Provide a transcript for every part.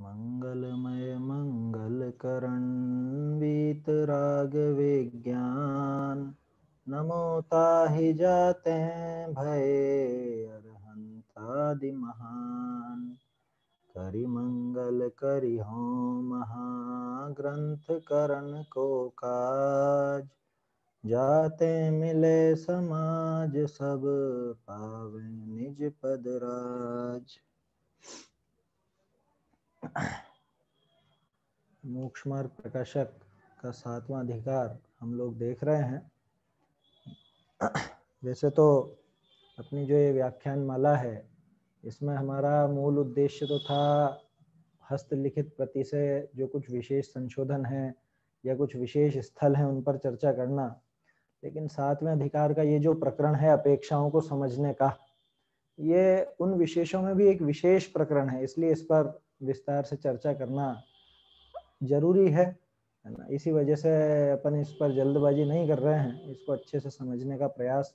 मंगलमय मंगलकरण वीतराग विज्ञान, नमो ताहि जाते हैं भय अरहंतादि महान। करि मंगल करि होम महाग्रंथ करण को काज, जाते मिले समाज सब पावे निज पद राज। मोक्ष मार्ग प्रकाशक का 7वां अधिकार हम लोग देख रहे हैं। वैसे तो अपनी जो ये व्याख्यान माला है, इसमें हमारा मूल उद्देश्य तो था हस्तलिखित प्रति से जो कुछ विशेष संशोधन है या कुछ विशेष स्थल हैं उन पर चर्चा करना, लेकिन 7वें अधिकार का ये जो प्रकरण है अपेक्षाओं को समझने का, ये उन विशेषों में भी एक विशेष प्रकरण है, इसलिए इस पर विस्तार से चर्चा करना जरूरी है ना। इसी वजह से अपन इस पर जल्दबाजी नहीं कर रहे हैं, इसको अच्छे से समझने का प्रयास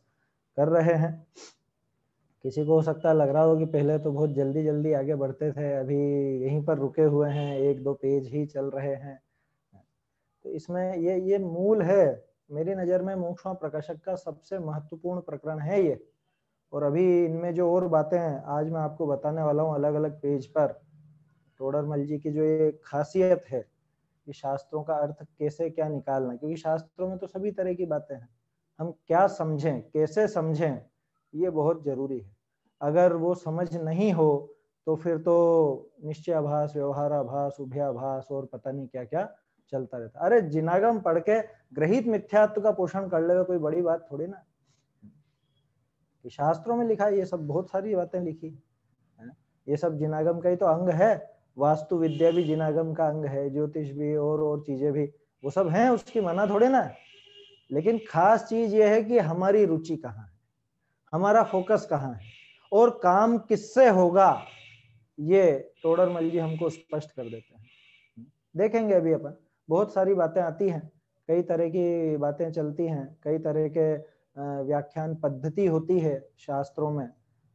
कर रहे हैं। किसी को हो सकता है लग रहा हो कि पहले तो बहुत जल्दी जल्दी आगे बढ़ते थे, अभी यहीं पर रुके हुए हैं, 1-2 पेज ही चल रहे हैं। तो इसमें ये मूल है मेरी नज़र में, मोक्ष मार्ग प्रकाशक का सबसे महत्वपूर्ण प्रकरण है ये। और अभी इनमें जो और बातें हैं आज मैं आपको बताने वाला हूँ अलग अलग पेज पर। टोडरमल जी की जो ये खासियत है कि शास्त्रों का अर्थ कैसे क्या निकालना, क्योंकि शास्त्रों में तो सभी तरह की बातें हैं, हम क्या समझें कैसे समझें ये बहुत जरूरी है। अगर वो समझ नहीं हो तो फिर तो निश्चयाभास, व्यवहाराभास, उभयाभास और पता नहीं क्या क्या चलता रहता। अरे जिनागम पढ़ के ग्रहित मिथ्यात्व का पोषण कर ले कोई बड़ी बात थोड़ी ना। कि शास्त्रों में लिखा है, ये सब बहुत सारी बातें लिखी है, ये सब जिनागम का ही तो अंग है। वास्तु विद्या भी जिनागम का अंग है, ज्योतिष भी और चीजें भी, वो सब हैं, उसकी मना थोड़े ना। लेकिन खास चीज ये है कि हमारी रुचि कहाँ है, हमारा फोकस कहाँ है और काम किससे होगा, ये टोडरमल जी हमको स्पष्ट कर देते हैं। देखेंगे अभी अपन, बहुत सारी बातें आती हैं, कई तरह की बातें चलती हैं, कई तरह के व्याख्यान पद्धति होती है शास्त्रों में।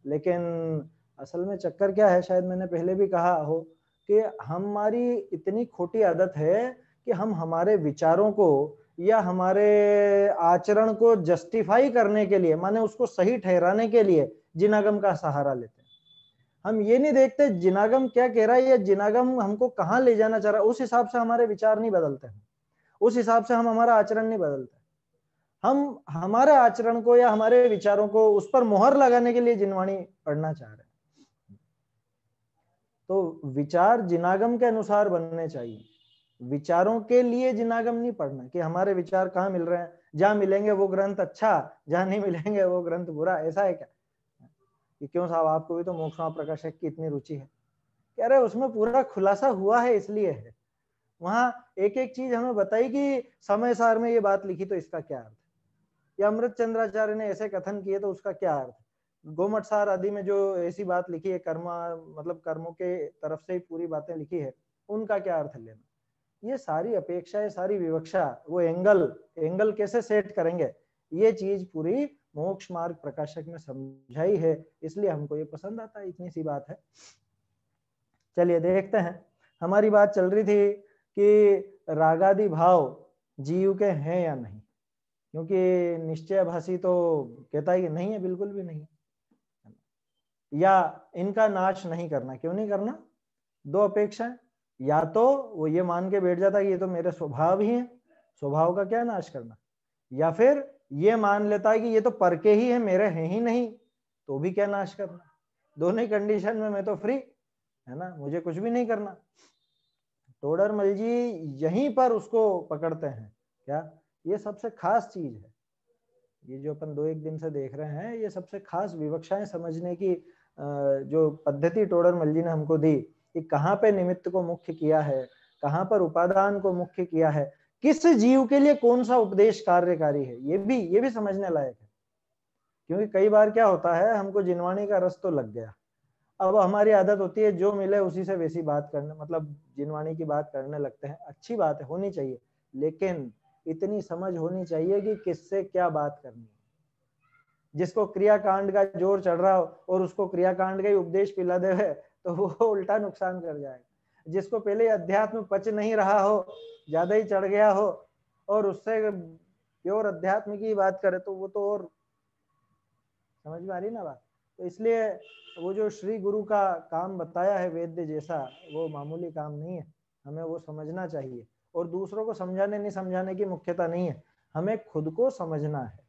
लेकिन असल में चक्कर क्या है, शायद मैंने पहले भी कहा हो कि हमारी इतनी खोटी आदत है कि हम हमारे विचारों को या हमारे आचरण को जस्टिफाई करने के लिए, माने उसको सही ठहराने के लिए जिनागम का सहारा लेते हैं। हम ये नहीं देखते जिनागम क्या कह रहा है या जिनागम हमको कहाँ ले जाना चाह रहा है, उस हिसाब से हमारे विचार नहीं बदलते हैं, उस हिसाब से हम हमारा आचरण नहीं बदलते। हम हमारे आचरण को या हमारे विचारों को उस पर मोहर लगाने के लिए जिनवाणी पढ़ना चाह रहे हैं। तो विचार जिनागम के अनुसार बनने चाहिए, विचारों के लिए जिनागम नहीं पढ़ना कि हमारे विचार कहाँ मिल रहे हैं, जहां मिलेंगे वो ग्रंथ अच्छा, जहां नहीं मिलेंगे वो ग्रंथ बुरा, ऐसा है क्या? कि क्यों साहब आपको भी तो मोक्ष मार्ग प्रकाशक की इतनी रुचि है? कह रहे उसमें पूरा खुलासा हुआ है इसलिए है, वहां एक एक चीज हमें बताई कि समय सार में ये बात लिखी तो इसका क्या अर्थ, या अमृत चंद्राचार्य ने ऐसे कथन किए तो उसका क्या अर्थ, गोमट सार आदि में जो ऐसी बात लिखी है, कर्मा मतलब कर्मों के तरफ से ही पूरी बातें लिखी है, उनका क्या अर्थ लेना। ये सारी अपेक्षाएं, सारी विवक्षा, वो एंगल कैसे सेट करेंगे, ये चीज पूरी मोक्ष मार्ग प्रकाशक में समझाई है, इसलिए हमको ये पसंद आता है, इतनी सी बात है। चलिए देखते हैं, हमारी बात चल रही थी कि रागादि भाव जीव के हैं या नहीं, क्योंकि निश्चयभासी तो कहता है कि नहीं है, बिल्कुल भी नहीं, या इनका नाश नहीं करना। क्यों नहीं करना? दो अपेक्षाएं, या तो वो ये मान के बैठ जाता है कि ये तो मेरे स्वभाव ही है, स्वभाव का क्या नाश करना, या फिर ये मान लेता है कि ये तो पर के ही है, मेरे हैं ही नहीं, तो भी क्या नाश करना। दोनों ही कंडीशन में मैं तो फ्री है ना, मुझे कुछ भी नहीं करना। टोडरमल जी यहीं पर उसको पकड़ते हैं, क्या ये सबसे खास चीज है, ये जो अपन 2-1 दिन से देख रहे हैं, ये सबसे खास विवक्षाएं समझने की जो पद्धति टोडरमल जी ने हमको दी कि कहाँ पे निमित्त को मुख्य किया है, कहाँ पर उपादान को मुख्य किया है, किस जीव के लिए कौन सा उपदेश कार्यकारी है, ये भी समझने लायक है। क्योंकि कई बार क्या होता है, हमको जिनवाणी का रस तो लग गया, अब हमारी आदत होती है जो मिले उसी से वैसी बात करने, मतलब जिनवाणी की बात करने लगते हैं। अच्छी बात है, होनी चाहिए, लेकिन इतनी समझ होनी चाहिए कि किससे क्या बात करनी है। जिसको क्रियाकांड का जोर चढ़ रहा हो और उसको क्रियाकांड का ही उपदेश पिला दे तो वो उल्टा नुकसान कर जाएगा। जिसको पहले अध्यात्म पच नहीं रहा हो, ज्यादा ही चढ़ गया हो, और उससे प्योर अध्यात्म की बात करे तो वो तो और समझ में आ रही ना बात। तो इसलिए वो जो श्री गुरु का काम बताया है वेद्य जैसा, वो मामूली काम नहीं है, हमें वो समझना चाहिए। और दूसरों को समझाने नहीं समझाने की मुख्यता नहीं है, हमें खुद को समझना है।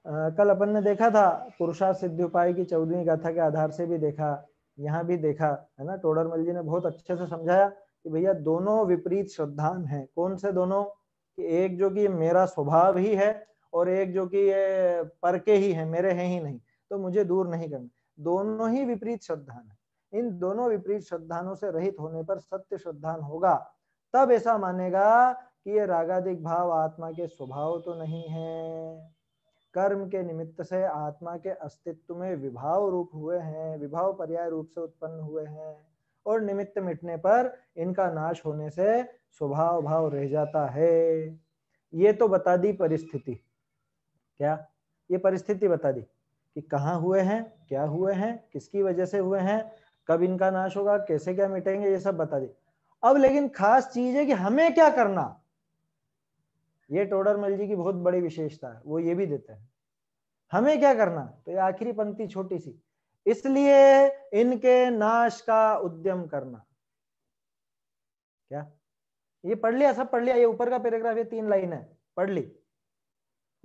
कल अपन ने देखा था पुरुषार्थ सिद्धि उपाय की 14वीं गाथा के आधार से भी देखा, यहाँ भी देखा है ना। टोडरमल जी ने बहुत अच्छे से समझाया कि भैया दोनों विपरीत श्रद्धान हैं। कौन से दोनों? कि एक जो कि मेरा स्वभाव ही है, और एक जो कि ये पर के ही है, मेरे हैं ही नहीं, तो मुझे दूर नहीं करना। दोनों ही विपरीत श्रद्धान है। इन दोनों विपरीत श्रद्धानों से रहित होने पर सत्य श्रद्धान होगा, तब ऐसा मानेगा कि ये रागादिक भाव आत्मा के स्वभाव तो नहीं है, कर्म के निमित्त से आत्मा के अस्तित्व में विभाव रूप हुए हैं, विभाव पर्याय रूप से उत्पन्न हुए हैं, और निमित्त मिटने पर इनका नाश होने से स्वभाव भाव रह जाता है। ये तो बता दी परिस्थिति। क्या? ये परिस्थिति बता दी कि कहाँ हुए हैं, क्या हुए हैं, किसकी वजह से हुए हैं, कब इनका नाश होगा, कैसे क्या मिटेंगे, ये सब बता दी। अब लेकिन खास चीज है कि हमें क्या करना। ये टोडरमल जी की बहुत बड़ी विशेषता है, वो ये भी देते हैं हमें क्या करना। तो ये आखिरी पंक्ति छोटी सी, इसलिए इनके नाश का उद्यम करना। क्या? ये पढ़ लिया, सब पढ़ लिया, ये ऊपर का पैराग्राफ, ये 3 लाइन है, पढ़ ली।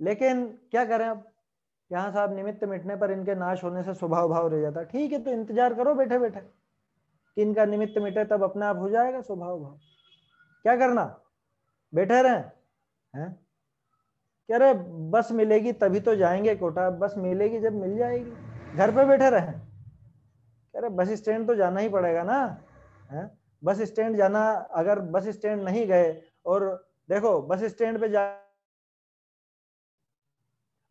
लेकिन क्या करें अब? यहाँ साहब निमित्त मिटने पर इनके नाश होने से स्वभाव भाव रह जाता। ठीक है, तो इंतजार करो बैठे बैठे कि इनका निमित्त मिटे, तब अपने आप हो जाएगा स्वभाव भाव। क्या करना? बैठे रहे हैं? कह रहे बस मिलेगी तभी तो जाएंगे कोटा, बस मिलेगी जब मिल जाएगी, घर पे बैठे रहे। कह रहे बस स्टैंड तो जाना ही पड़ेगा ना, है? बस स्टैंड जाना, अगर बस स्टैंड नहीं गए, और देखो बस स्टैंड पे जा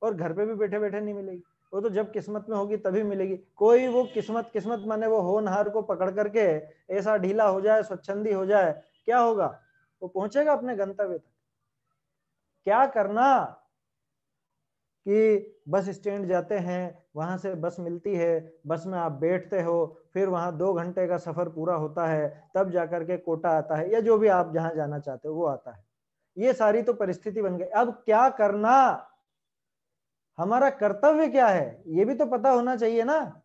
और घर पे भी बैठे बैठे नहीं मिलेगी, वो तो जब किस्मत में होगी तभी मिलेगी। कोई वो किस्मत, किस्मत माने वो होनहार को पकड़ करके ऐसा ढीला हो जाए, स्वच्छंदी हो जाए, क्या होगा? वो पहुंचेगा अपने गंतव्य तक। क्या करना कि बस स्टैंड जाते हैं, वहां से बस मिलती है, बस में आप बैठते हो, फिर वहां 2 घंटे का सफर पूरा होता है, तब जाकर के कोटा आता है, या जो भी आप जहां जाना चाहते हो वो आता है। ये सारी तो परिस्थिति बन गई। अब क्या करना, हमारा कर्तव्य क्या है, ये भी तो पता होना चाहिए ना।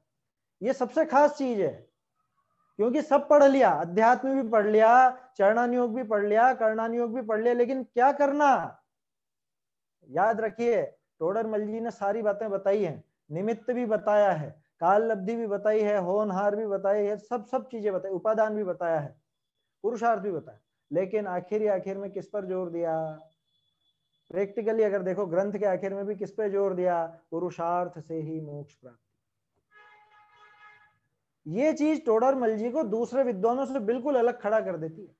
ये सबसे खास चीज है, क्योंकि सब पढ़ लिया, अध्यात्म भी पढ़ लिया, चरणानुयोग भी पढ़ लिया, कर्णानुयोग भी पढ़ लिया, लेकिन क्या करना? याद रखिए, टोडरमल जी ने सारी बातें बताई हैं, निमित्त भी बताया है, काल लब्धि भी बताई है, होनहार भी बताई है, सब चीजें बताई, उपादान भी बताया है, पुरुषार्थ भी बताया, लेकिन आखिर में किस पर जोर दिया? प्रैक्टिकली अगर देखो, ग्रंथ के आखिर में भी किस पे जोर दिया? पुरुषार्थ से ही मोक्ष प्राप्ति। ये चीज टोडरमल जी को दूसरे विद्वानों से बिल्कुल अलग खड़ा कर देती है।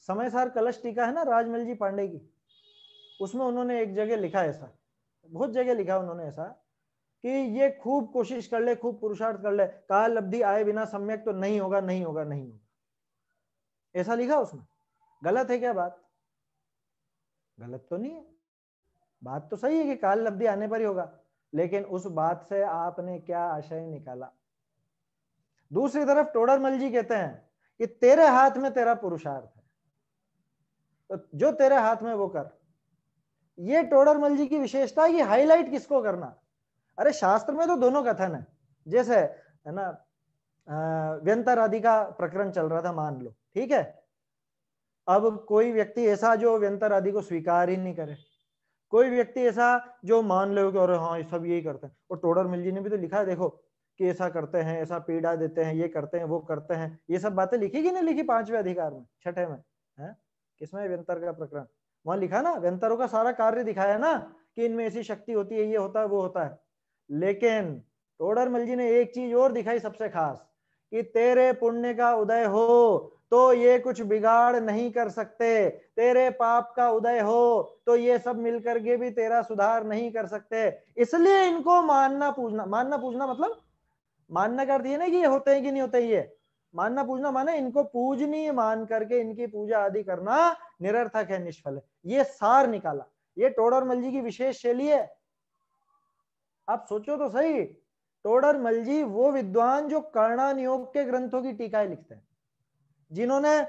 समय सार कलश टीका है ना राजमल जी पांडे की, उसमें उन्होंने एक जगह लिखा ऐसा, बहुत जगह लिखा उन्होंने ऐसा, कि ये खूब कोशिश कर ले, खूब पुरुषार्थ कर ले, काल लब्धि आए बिना सम्यक तो नहीं होगा, नहीं होगा, नहीं होगा, ऐसा लिखा उसमें। गलत है क्या बात? गलत तो नहीं है, बात तो सही है कि काल लब्धि आने पर ही होगा, लेकिन उस बात से आपने क्या आशय निकाला? दूसरी तरफ टोडरमल जी कहते हैं कि तेरे हाथ में तेरा पुरुषार्थ है, तो जो तेरे हाथ में वो कर। ये टोडरमल जी की विशेषता है कि हाईलाइट किसको करना। अरे शास्त्र में तो दोनों कथन है, जैसे है ना, व्यंतर आदि का प्रकरण चल रहा था, मान लो, ठीक है। अब कोई व्यक्ति ऐसा जो व्यंतर आदि को स्वीकार ही नहीं करे, कोई व्यक्ति ऐसा जो मान लो कि अरे हाँ सब यही करते हैं, और टोडरमल जी ने भी तो लिखा है, देखो कि ऐसा करते हैं, ऐसा पीड़ा देते हैं, ये करते हैं, वो करते हैं, ये सब बातें लिखी कि नहीं लिखी 5वें अधिकार में, 6ठे में है, किसमें? व्यंतर का प्रकरण, वहां लिखा ना, व्यंतरों का सारा कार्य दिखाया ना, कि इनमें ऐसी शक्ति होती है, ये होता है, वो होता है। लेकिन टोडरमल जी ने एक चीज और दिखाई सबसे खास, कि तेरे पुण्य का उदय हो तो ये कुछ बिगाड़ नहीं कर सकते, तेरे पाप का उदय हो तो ये सब मिलकर के भी तेरा सुधार नहीं कर सकते, इसलिए इनको मानना पूजना। मानना पूजना मतलब, मानना का अर्थ ये नहीं कि ये होते हैं कि नहीं होते, ये मानना पूजना माने इनको पूजनीय मान करके इनकी पूजा आदि करना निरर्थक है, निष्फल है। ये सार निकाला, ये टोडरमल जी की विशेष शैली है। आप सोचो तो सही टोडरमल जी वो विद्वान जो कर्णानियोग के ग्रंथों की टीकाएं लिखते हैं, जिन्होंने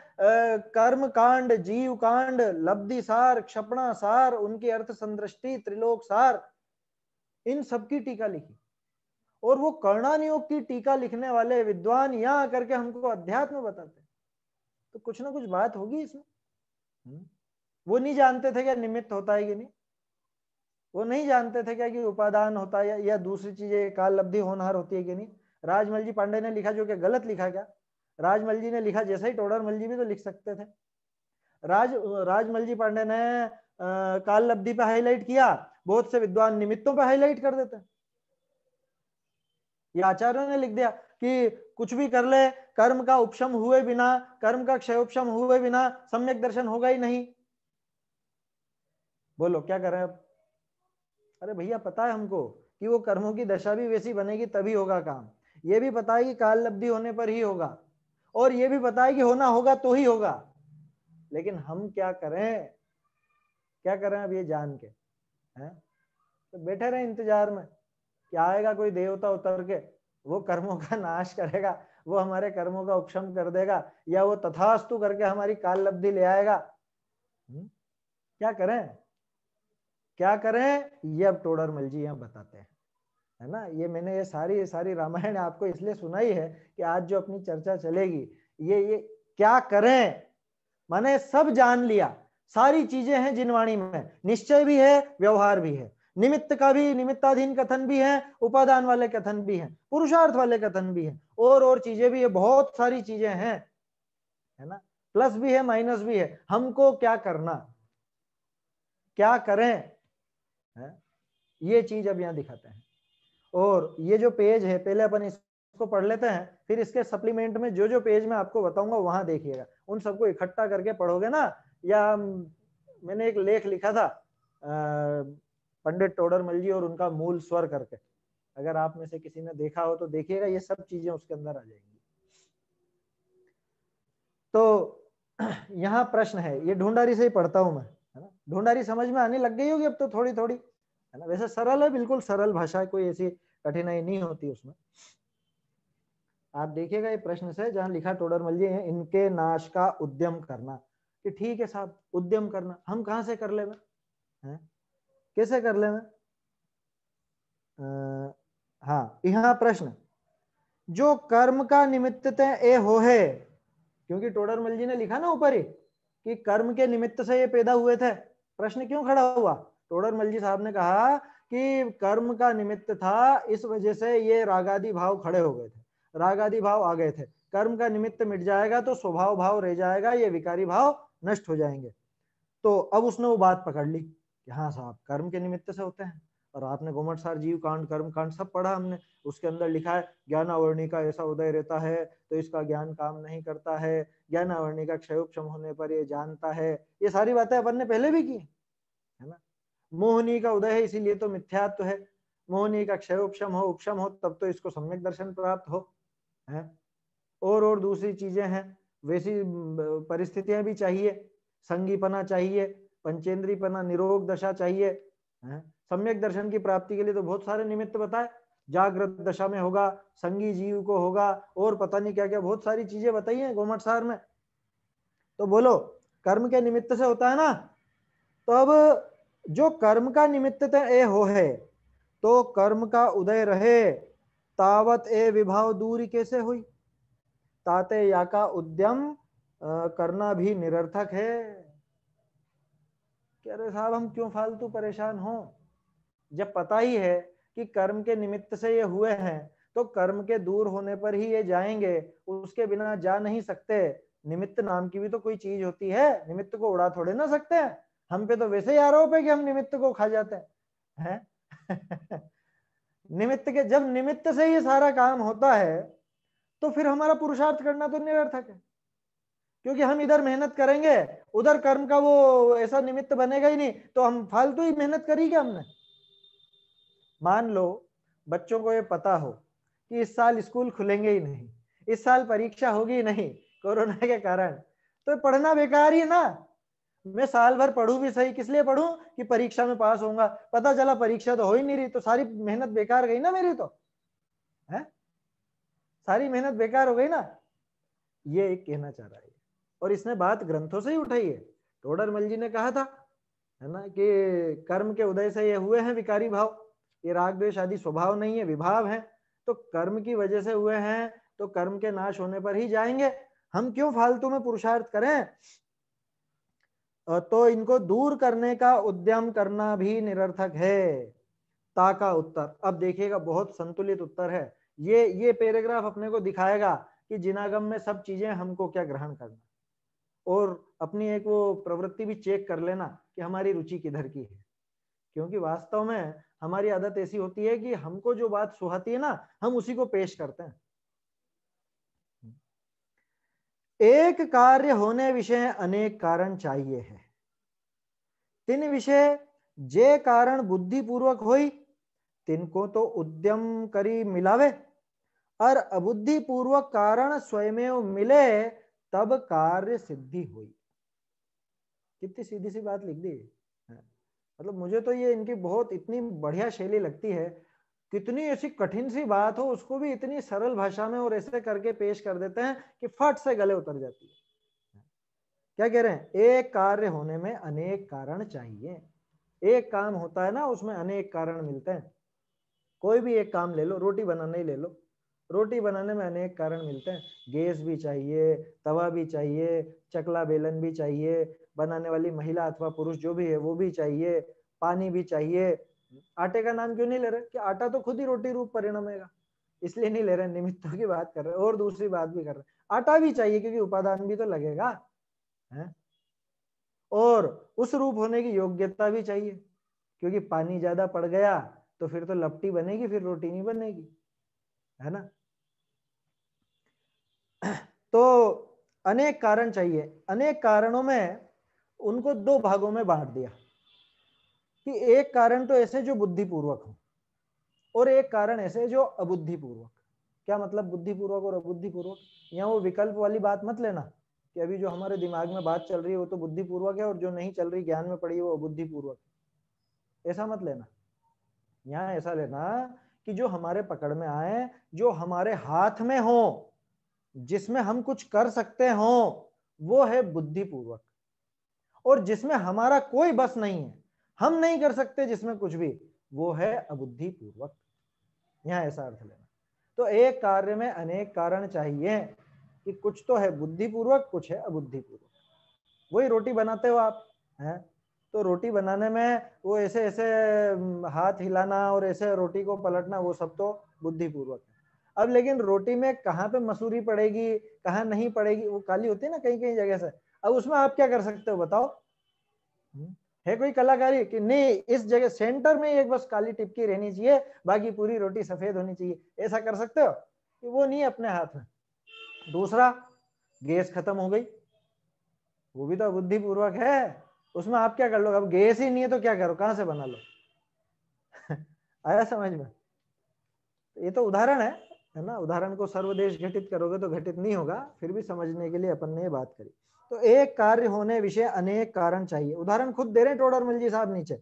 कर्म कांड, जीव कांड, लब्धि सार, क्षपणा सार, उनकी अर्थ संदृष्टि, त्रिलोक सार, इन सब की टीका लिखी। और वो कर्णानियोग की टीका लिखने वाले विद्वान यहाँ आकर के हमको अध्यात्म बताते हैं, तो कुछ ना कुछ बात होगी इसमें। वो नहीं जानते थे क्या निमित्त होता है कि नहीं, वो नहीं जानते थे क्या कि उपादान होता है या दूसरी चीजें काल लब्धि होनहार होती है कि नहीं। राजमल जी पांडे ने लिखा जो कि गलत लिखा क्या, राजमल जी ने लिखा जैसा ही टोडरमल जी भी तो लिख सकते थे। राजमल जी पांडे ने काल लब्धि पे हाईलाइट किया, बहुत से विद्वान निमित्तों पे हाईलाइट कर देते हैं। ये आचार्यों ने लिख दिया कि कुछ भी कर ले, कर्म का उपशम हुए बिना, कर्म का क्षयोपशम हुए बिना सम्यक दर्शन होगा ही नहीं। बोलो क्या करें अब। अरे भैया पता है हमको कि वो कर्मों की दशा भी वैसी बनेगी तभी होगा काम, ये भी पता है कि काल लब्धि होने पर ही होगा, और ये भी पता है कि होना होगा तो ही होगा, लेकिन हम क्या करें, क्या करें अब ये जान के हैं, तो बैठे रहे इंतजार में कि आएगा कोई देवता उतर के, वो कर्मों का नाश करेगा, वो हमारे कर्मों का उपशम कर देगा, या वो तथास्तु करके हमारी काल लब्धि ले आएगा। क्या करें, क्या करें, ये अब टोडरमल जी यहाँ बताते हैं, है ना। ये मैंने ये सारी रामायण आपको इसलिए सुनाई है कि आज जो अपनी चर्चा चलेगी ये क्या करें, माने सब जान लिया, सारी चीजें हैं जिनवाणी में, निश्चय भी है, व्यवहार भी है, निमित्त का भी, निमित्ताधीन कथन भी है, उपादान वाले कथन भी है, पुरुषार्थ वाले कथन भी है, और चीजें भी है, बहुत सारी चीजें हैं, है ना, प्लस भी है माइनस भी है। हमको क्या करना, क्या करें, है? ये चीज अब यहाँ दिखाते हैं। और ये जो पेज है पहले अपन इसको पढ़ लेते हैं, फिर इसके सप्लीमेंट में जो जो पेज मैं आपको बताऊंगा वहां देखिएगा, उन सबको इकट्ठा करके पढ़ोगे ना। या मैंने एक लेख लिखा था पंडित टोडरमल जी और उनका मूल स्वर करके, अगर आप में से किसी ने देखा हो तो देखिएगा, ये सब चीजें उसके अंदर आ जाएंगी। तो यहाँ प्रश्न है, ये ढूंढारी से ही पढ़ता हूं मैं, है ना, ढूंढारी समझ में आने लग गई होगी अब तो थोड़ी थोड़ी, है ना। वैसे सरल है, बिल्कुल सरल भाषा है, कोई ऐसी कठिनाई नहीं होती उसमें। आप देखिएगा ये प्रश्न से जहां लिखा टोडरमल जी है, इनके नाश का उद्यम करना, कि ठीक है साहब उद्यम करना, हम कहां से कर ले में, हैं, कैसे कर ले में। हाँ यहाँ प्रश्न, जो कर्म का निमित्त ए हो है, क्योंकि टोडरमल जी ने लिखा ना ऊपर ही कि कर्म के निमित्त से ये पैदा हुए थे, प्रश्न क्यों खड़ा हुआ, टोडरमल जी साहब ने कहा कि कर्म का निमित्त था, इस वजह से ये रागादि भाव खड़े हो गए थे, रागादि भाव आ गए थे, कर्म का निमित्त मिट जाएगा तो स्वभाव भाव रह जाएगा, ये विकारी भाव नष्ट हो जाएंगे। तो अब उसने वो बात पकड़ ली कि हाँ साहब कर्म के निमित्त से होते हैं, और आपने घुमटसार जीव कांड, कर्म कांड सब पढ़ा हमने, उसके अंदर लिखा है ज्ञानावर्णी का ऐसा उदय रहता है तो इसका ज्ञान काम नहीं करता है, ज्ञानावर्णी का क्षयोपशम होने पर ये जानता है, ये सारी बातें अपन ने पहले भी की, है ना। मोहनी का उदय है इसीलिए तो मिथ्यात्व है, मोहनी का क्षयोपशम हो, उपशम हो, तब तो इसको सम्यक दर्शन प्राप्त हो, है। और दूसरी चीजें हैं, वैसी परिस्थितियां भी चाहिए, संगीपना चाहिए, पंचेंद्रीपना, निरोग दशा चाहिए, है? सम्यक दर्शन की प्राप्ति के लिए तो बहुत सारे निमित्त बताए, जागृत दशा में होगा, संगी जीव को होगा, और पता नहीं क्या क्या बहुत सारी चीजें बताई हैं घुमटसार में। तो बोलो कर्म के निमित्त से होता है ना, तो अब जो कर्म का निमित्त ए हो है, तो कर्म का उदय रहे तावत ए विभाव दूरी कैसे हुई, ताते या का उद्यम करना भी निरर्थक है। कह रहे साहब हम क्यों फालतू परेशान हो, जब पता ही है कि कर्म के निमित्त से ये हुए हैं, तो कर्म के दूर होने पर ही ये जाएंगे, उसके बिना जा नहीं सकते। निमित्त नाम की भी तो कोई चीज होती है, निमित्त को उड़ा थोड़े ना सकते हैं, हम पे तो वैसे ही आरोप है कि हम निमित्त को खा जाते हैं, हैं? निमित्त के, जब निमित्त से ये सारा काम होता है तो फिर हमारा पुरुषार्थ करना तो निरर्थक है, क्योंकि हम इधर मेहनत करेंगे, उधर कर्म का वो ऐसा निमित्त बनेगा ही नहीं, तो हम फालतू ही मेहनत करी क्या हमने। मान लो बच्चों को ये पता हो कि इस साल स्कूल खुलेंगे ही नहीं, इस साल परीक्षा होगी नहीं कोरोना के कारण, तो पढ़ना बेकार ही है ना। मैं साल भर पढ़ूं भी सही, किस लिए पढ़ूं कि परीक्षा में पास होऊंगा, पता चला परीक्षा तो हो ही नहीं रही, तो सारी मेहनत बेकार गई ना मेरी। तो है? सारी मेहनत बेकार हो गई ना, ये एक कहना चाह रहा है। और इसने बात ग्रंथों से ही उठाई है। टोडरमल जी ने कहा था, है ना, कि कर्म के उदय से ये हुए हैं विकारी भाव, ये राग द्वेष आदि स्वभाव नहीं है, विभाव है। तो कर्म की वजह से हुए हैं, तो कर्म के नाश होने पर ही जाएंगे। हम क्यों फालतू में पुरुषार्थ करें? तो इनको दूर करने का उद्यम करना भी निरर्थक है। ता का उत्तर, अब देखिएगा बहुत संतुलित उत्तर है। ये पैराग्राफ अपने को दिखाएगा कि जिनागम में सब चीजें हमको क्या ग्रहण करना, और अपनी एक वो प्रवृत्ति भी चेक कर लेना कि हमारी रुचि किधर की है। क्योंकि वास्तव में हमारी आदत ऐसी होती है कि हमको जो बात सुहाती है ना, हम उसी को पेश करते हैं। एक कार्य होने विषय अनेक कारण चाहिए है। तीन विषय जे कारण बुद्धि पूर्वक होई, तिनको तो उद्यम करी मिलावे, और अबुद्धि पूर्वक कारण स्वयमेव मिले, तब कार्य सिद्धि हुई। कितनी सीधी सी बात लिख दी। मतलब मुझे तो ये इनकी बहुत इतनी बढ़िया शैली लगती है। कितनी ऐसी कठिन सी बात हो उसको भी इतनी सरल भाषा में और ऐसे करके पेश कर देते हैं कि फट से गले उतर जाती है। क्या कह रहे हैं? एक कार्य होने में अनेक कारण चाहिए। एक काम होता है ना, उसमें अनेक कारण मिलते हैं। कोई भी एक काम ले लो, रोटी बनाना ही ले लो, रोटी बनाने में अनेक कारण मिलते हैं। गैस भी चाहिए, तवा भी चाहिए, चकला बेलन भी चाहिए, बनाने वाली महिला अथवा पुरुष जो भी है वो भी चाहिए, पानी भी चाहिए। आटे का नाम क्यों नहीं ले रहे? कि आटा तो खुद ही रोटी रूप परिणमेगा, इसलिए नहीं ले रहे, निमित्तों की बात कर रहे। और दूसरी बात भी कर रहे, आटा भी चाहिए क्योंकि उपादान भी तो लगेगा, है? और उस रूप होने की योग्यता भी चाहिए, क्योंकि पानी ज्यादा पड़ गया तो फिर तो लपटी बनेगी, फिर रोटी नहीं बनेगी, है ना? तो अनेक कारण चाहिए। अनेक कारणों में उनको दो भागों में बांट दिया कि एक कारण तो ऐसे जो बुद्धिपूर्वक हो, और एक कारण ऐसे जो अबुद्धिपूर्वक। क्या मतलब बुद्धिपूर्वक और अबुद्धिपूर्वक? यहाँ वो विकल्प वाली बात मत लेना कि अभी जो हमारे दिमाग में बात चल रही है वो तो बुद्धिपूर्वक है, और जो नहीं चल रही ज्ञान में पड़ी है वो अबुद्धिपूर्वक, ऐसा मत लेना। यहाँ ऐसा लेना कि जो हमारे पकड़ में आए, जो हमारे हाथ में हो, जिसमें हम कुछ कर सकते हो, वो है बुद्धिपूर्वक। और जिसमें हमारा कोई बस नहीं है, हम नहीं कर सकते जिसमें कुछ भी, वो है अबुद्धिपूर्वक। यहाँ ऐसा अर्थ लेना। तो एक कार्य में अनेक कारण चाहिए कि कुछ तो है बुद्धिपूर्वक, कुछ है अबुद्धिपूर्वक। वही रोटी बनाते हो आप, हैं? तो रोटी बनाने में वो ऐसे ऐसे हाथ हिलाना और ऐसे रोटी को पलटना, वो सब तो बुद्धिपूर्वक है। अब लेकिन रोटी में कहाँ पे मसूरी पड़ेगी, कहाँ नहीं पड़ेगी, वो काली होती है ना कहीं कहीं जगह से। अब उसमें आप क्या कर सकते हो बताओ? है कोई कलाकारी कि नहीं इस जगह सेंटर में एक बस काली टिपकी रहनी चाहिए, बाकी पूरी रोटी सफेद होनी चाहिए, ऐसा कर सकते हो? कि वो नहीं अपने हाथ में। दूसरा, गैस खत्म हो गई, वो भी तो बुद्धिपूर्वक है। उसमें आप क्या कर लो? अब गैस ही नहीं है तो क्या करो, कहां से बना लो? आया समझ में? ये तो उदाहरण है ना? उदाहरण को सर्वदेश घटित करोगे तो घटित नहीं होगा, फिर भी समझने के लिए अपन ने बात करी। तो एक कार्य होने विषय अनेक कारण चाहिए। उदाहरण खुद दे रहे हैं टोडरमल जी साहब नीचे।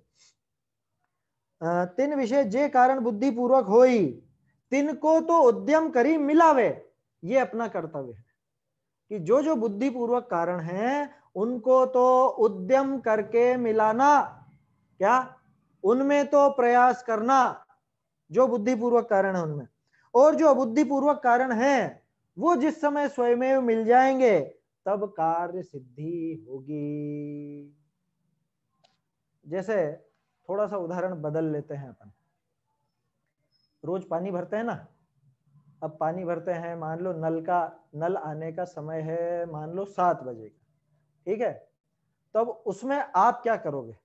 तीन विषय जे कारण बुद्धिपूर्वक होई, तिनको तो उद्यम करी मिलावे। ये अपना कर्तव्य है कि जो जो बुद्धिपूर्वक कारण हैं उनको तो उद्यम करके मिलाना। क्या? उनमें तो प्रयास करना, जो बुद्धिपूर्वक कारण है उनमें। और जो अबुद्धिपूर्वक कारण है वो जिस समय स्वयं मिल जाएंगे तब कार्य सिद्धि होगी। जैसे थोड़ा सा उदाहरण बदल लेते हैं अपन। रोज पानी भरते हैं ना, अब पानी भरते हैं, मान लो नल आने का समय है मान लो 7 बजे का, ठीक है? तब उसमें आप क्या करोगे?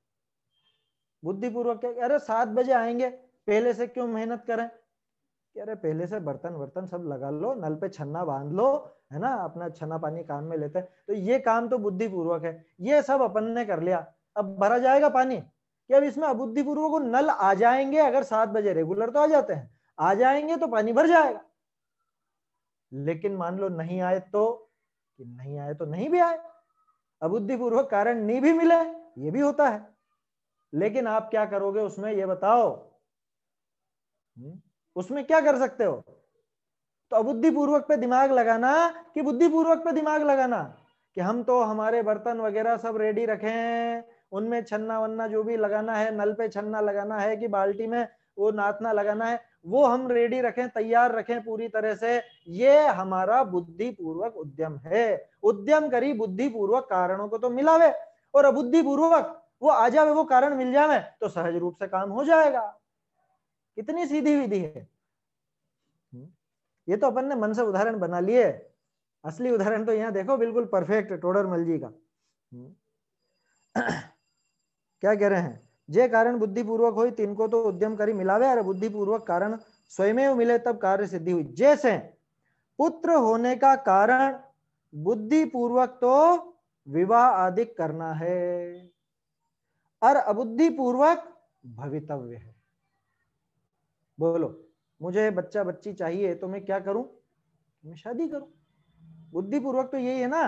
बुद्धिपूर्वक क्या, अरे 7 बजे आएंगे, पहले से क्यों मेहनत करें? अरे पहले से बर्तन सब लगा लो, नल पे छन्ना बांध लो, है ना, अपना छन्ना पानी काम में लेते हैं। तो ये काम तो बुद्धिपूर्वक है, ये सब अपन ने कर लिया। अब भरा जाएगा पानी कि अब इसमें अबुद्धिपूर्वक वो नल आ जाएंगे, अगर 7 बजे रेगुलर तो आ जाते हैं, आ जाएंगे तो पानी भर जाएगा। लेकिन मान लो नहीं आए तो, कि नहीं आए तो नहीं भी आए, अबुद्धिपूर्वक कारण नहीं भी मिले, ये भी होता है। लेकिन आप क्या करोगे उसमें, ये बताओ? उसमें क्या कर सकते हो? तो अबुद्धि पूर्वक पे दिमाग लगाना कि बुद्धि पूर्वक पे दिमाग लगाना कि हम तो हमारे बर्तन वगैरह सब रेडी रखे हैं, उनमें छन्ना वन्ना जो भी लगाना है, नल पे छन्ना लगाना है कि बाल्टी में वो नाथना लगाना है, वो हम रेडी रखें, तैयार रखें पूरी तरह से। ये हमारा बुद्धि पूर्वक उद्यम है। उद्यम करी बुद्धि पूर्वक कारणों को तो मिलावे, और अबुद्धि पूर्वक वो आ जावे, वो कारण मिल जावे तो सहज रूप से काम हो जाएगा। कितनी सीधी विधि है। ये तो अपन ने मन से उदाहरण बना लिए, असली उदाहरण तो यहाँ देखो बिल्कुल परफेक्ट टोडरमल जी का। क्या कह रहे हैं, जे कारण बुद्धि पूर्वक हो तिनको तो उद्यम करी मिलावे, और बुद्धि पूर्वक कारण स्वयं मिले तब कार्य सिद्धि हुई। जैसे पुत्र होने का कारण बुद्धि पूर्वक तो विवाह आदि करना है, और अबुद्धि पूर्वक भवितव्य है। बोलो, मुझे बच्चा बच्ची चाहिए तो मैं क्या करूं, मैं शादी करूं। बुद्धि पूर्वक तो यही है ना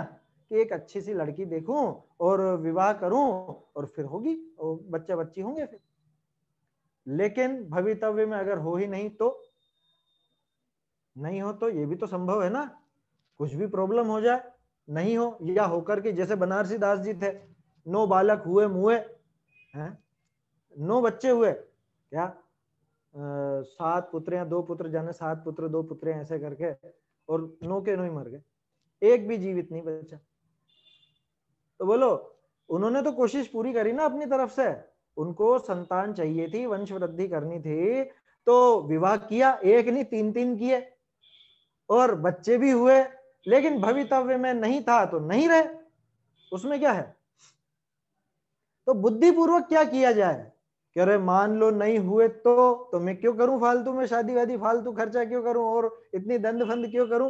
कि एक अच्छी सी लड़की देखूं और विवाह करूं और फिर होगी और बच्चा बच्ची होंगे फिर। लेकिन भवितव्य में अगर हो ही नहीं तो नहीं हो, तो ये भी तो संभव है ना, कुछ भी प्रॉब्लम हो जाए, नहीं हो, या होकर के जैसे बनारसी दास जी थे, 9 बालक हुए मुए हैं, 9 बच्चे हुए, क्या 7 पुत्र या 2 पुत्र, जाने 7 पुत्र 2 पुत्र ऐसे करके, और 9 के 9 ही मर गए, एक भी जीवित नहीं बचा। तो बोलो, उन्होंने तो कोशिश पूरी करी ना अपनी तरफ से, उनको संतान चाहिए थी, वंश वृद्धि करनी थी, तो विवाह किया, एक नहीं 3-3 किए, और बच्चे भी हुए, लेकिन भवितव्य में नहीं था तो नहीं रहे, उसमें क्या है। तो बुद्धिपूर्वक क्या किया जाए, कह रहे मान लो नहीं हुए तो मैं क्यों करूं फालतू में शादी वादी, फालतू खर्चा क्यों करूं और इतनी दंड फंद क्यों करूं।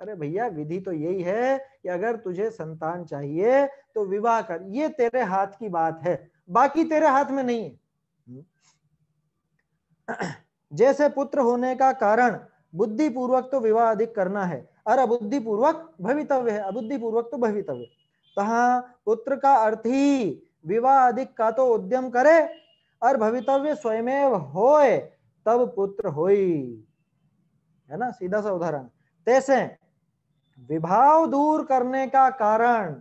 अरे भैया, विधि तो यही है कि अगर तुझे संतान चाहिए तो विवाह कर, ये तेरे हाथ की बात है, बाकी तेरे हाथ में नहीं है। जैसे पुत्र होने का कारण बुद्धि पूर्वक तो विवाह अधिक करना है, और अबुद्धि पूर्वक भवितव्य है, अबुद्धि पूर्वक तो भवितव्य। तहाँ पुत्र का अर्थ ही विवाह अधिक का तो उद्यम करे, और भवितव्य स्वयं होए तब पुत्र होई, है ना, सीधा सा उदाहरण। तैसे विभाव दूर करने का कारण,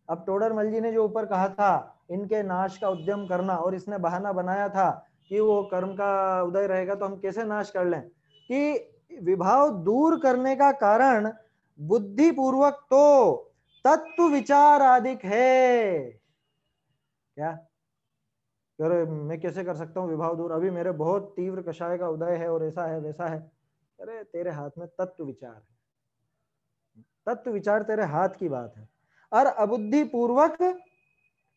अब टोडरमल जी ने जो ऊपर कहा था इनके नाश का उद्यम करना, और इसने बहाना बनाया था कि वो कर्म का उदय रहेगा तो हम कैसे नाश कर लें, कि विभाव दूर करने का कारण बुद्धि पूर्वक तो तत्व विचार आदिक है। क्या अरे मैं कैसे कर सकता हूँ विभाव दूर, अभी मेरे बहुत तीव्र कषाय का उदय है और ऐसा है वैसा है। अरे तेरे हाथ में तत्व विचार है, तत्व विचार तेरे हाथ की बात है। और अबुद्धि पूर्वक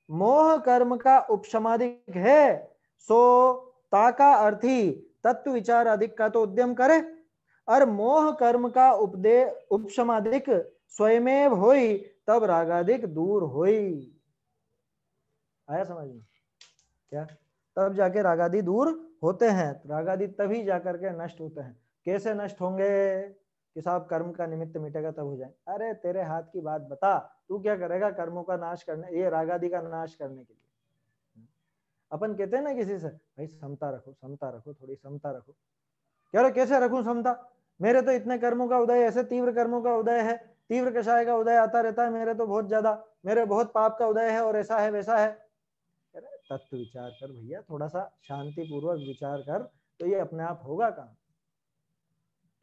मोह कर्म का उपशमादिक है, सो ताका अर्थी तत्व विचार अधिक का तो उद्यम करे, और मोह कर्म का उपशमादिक स्वयमेव होई तब रागादिक दूर होई। आया समझ में क्या, तब जाके रागादि दूर होते हैं, रागादि तभी जाकर के नष्ट होते हैं। कैसे नष्ट होंगे कि साहब कर्म का निमित्त मिटेगा तब हो जाए। अरे तेरे हाथ की बात बता, तू क्या करेगा कर्मों का नाश करने, ये रागादि का नाश करने के लिए। अपन कहते हैं ना किसी से, भाई समता रखो, समता रखो, थोड़ी समता रखो। कह रहे कैसे रखूं समता, मेरे तो इतने कर्मों का उदय, ऐसे तीव्र कर्मों का उदय है, तीव्र कषाय का उदय आता रहता है मेरे तो बहुत ज्यादा, मेरे बहुत पाप का उदय है और ऐसा है वैसा है। तत्व विचार कर भैया, थोड़ा सा शांति पूर्वक विचार कर, तो ये अपने आप होगा काम।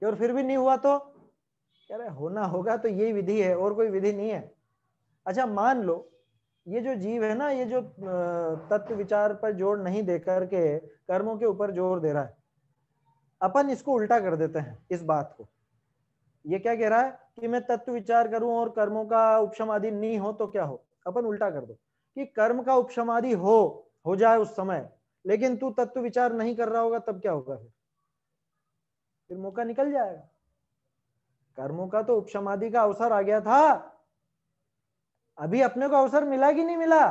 और फिर भी नहीं हुआ तो कह रहे होना होगा तो यही विधि है और कोई विधि नहीं है। अच्छा मान लो ये जो जीव है ना, ये जो तत्व विचार पर जोर नहीं दे करके कर्मों के ऊपर जोर दे रहा है, अपन इसको उल्टा कर देते हैं इस बात को। ये क्या कह रहा है कि मैं तत्व विचार करूं और कर्मों का उपशमादि नहीं हो तो क्या हो। अपन उल्टा कर दो कि कर्म का उपशमादि हो जाए उस समय, लेकिन तू तत्व विचार नहीं कर रहा होगा तब क्या होगा, फिर मौका निकल जाएगा। कर्मों का तो उपशमादि का अवसर आ गया था, अभी अपने को अवसर मिला कि नहीं मिला,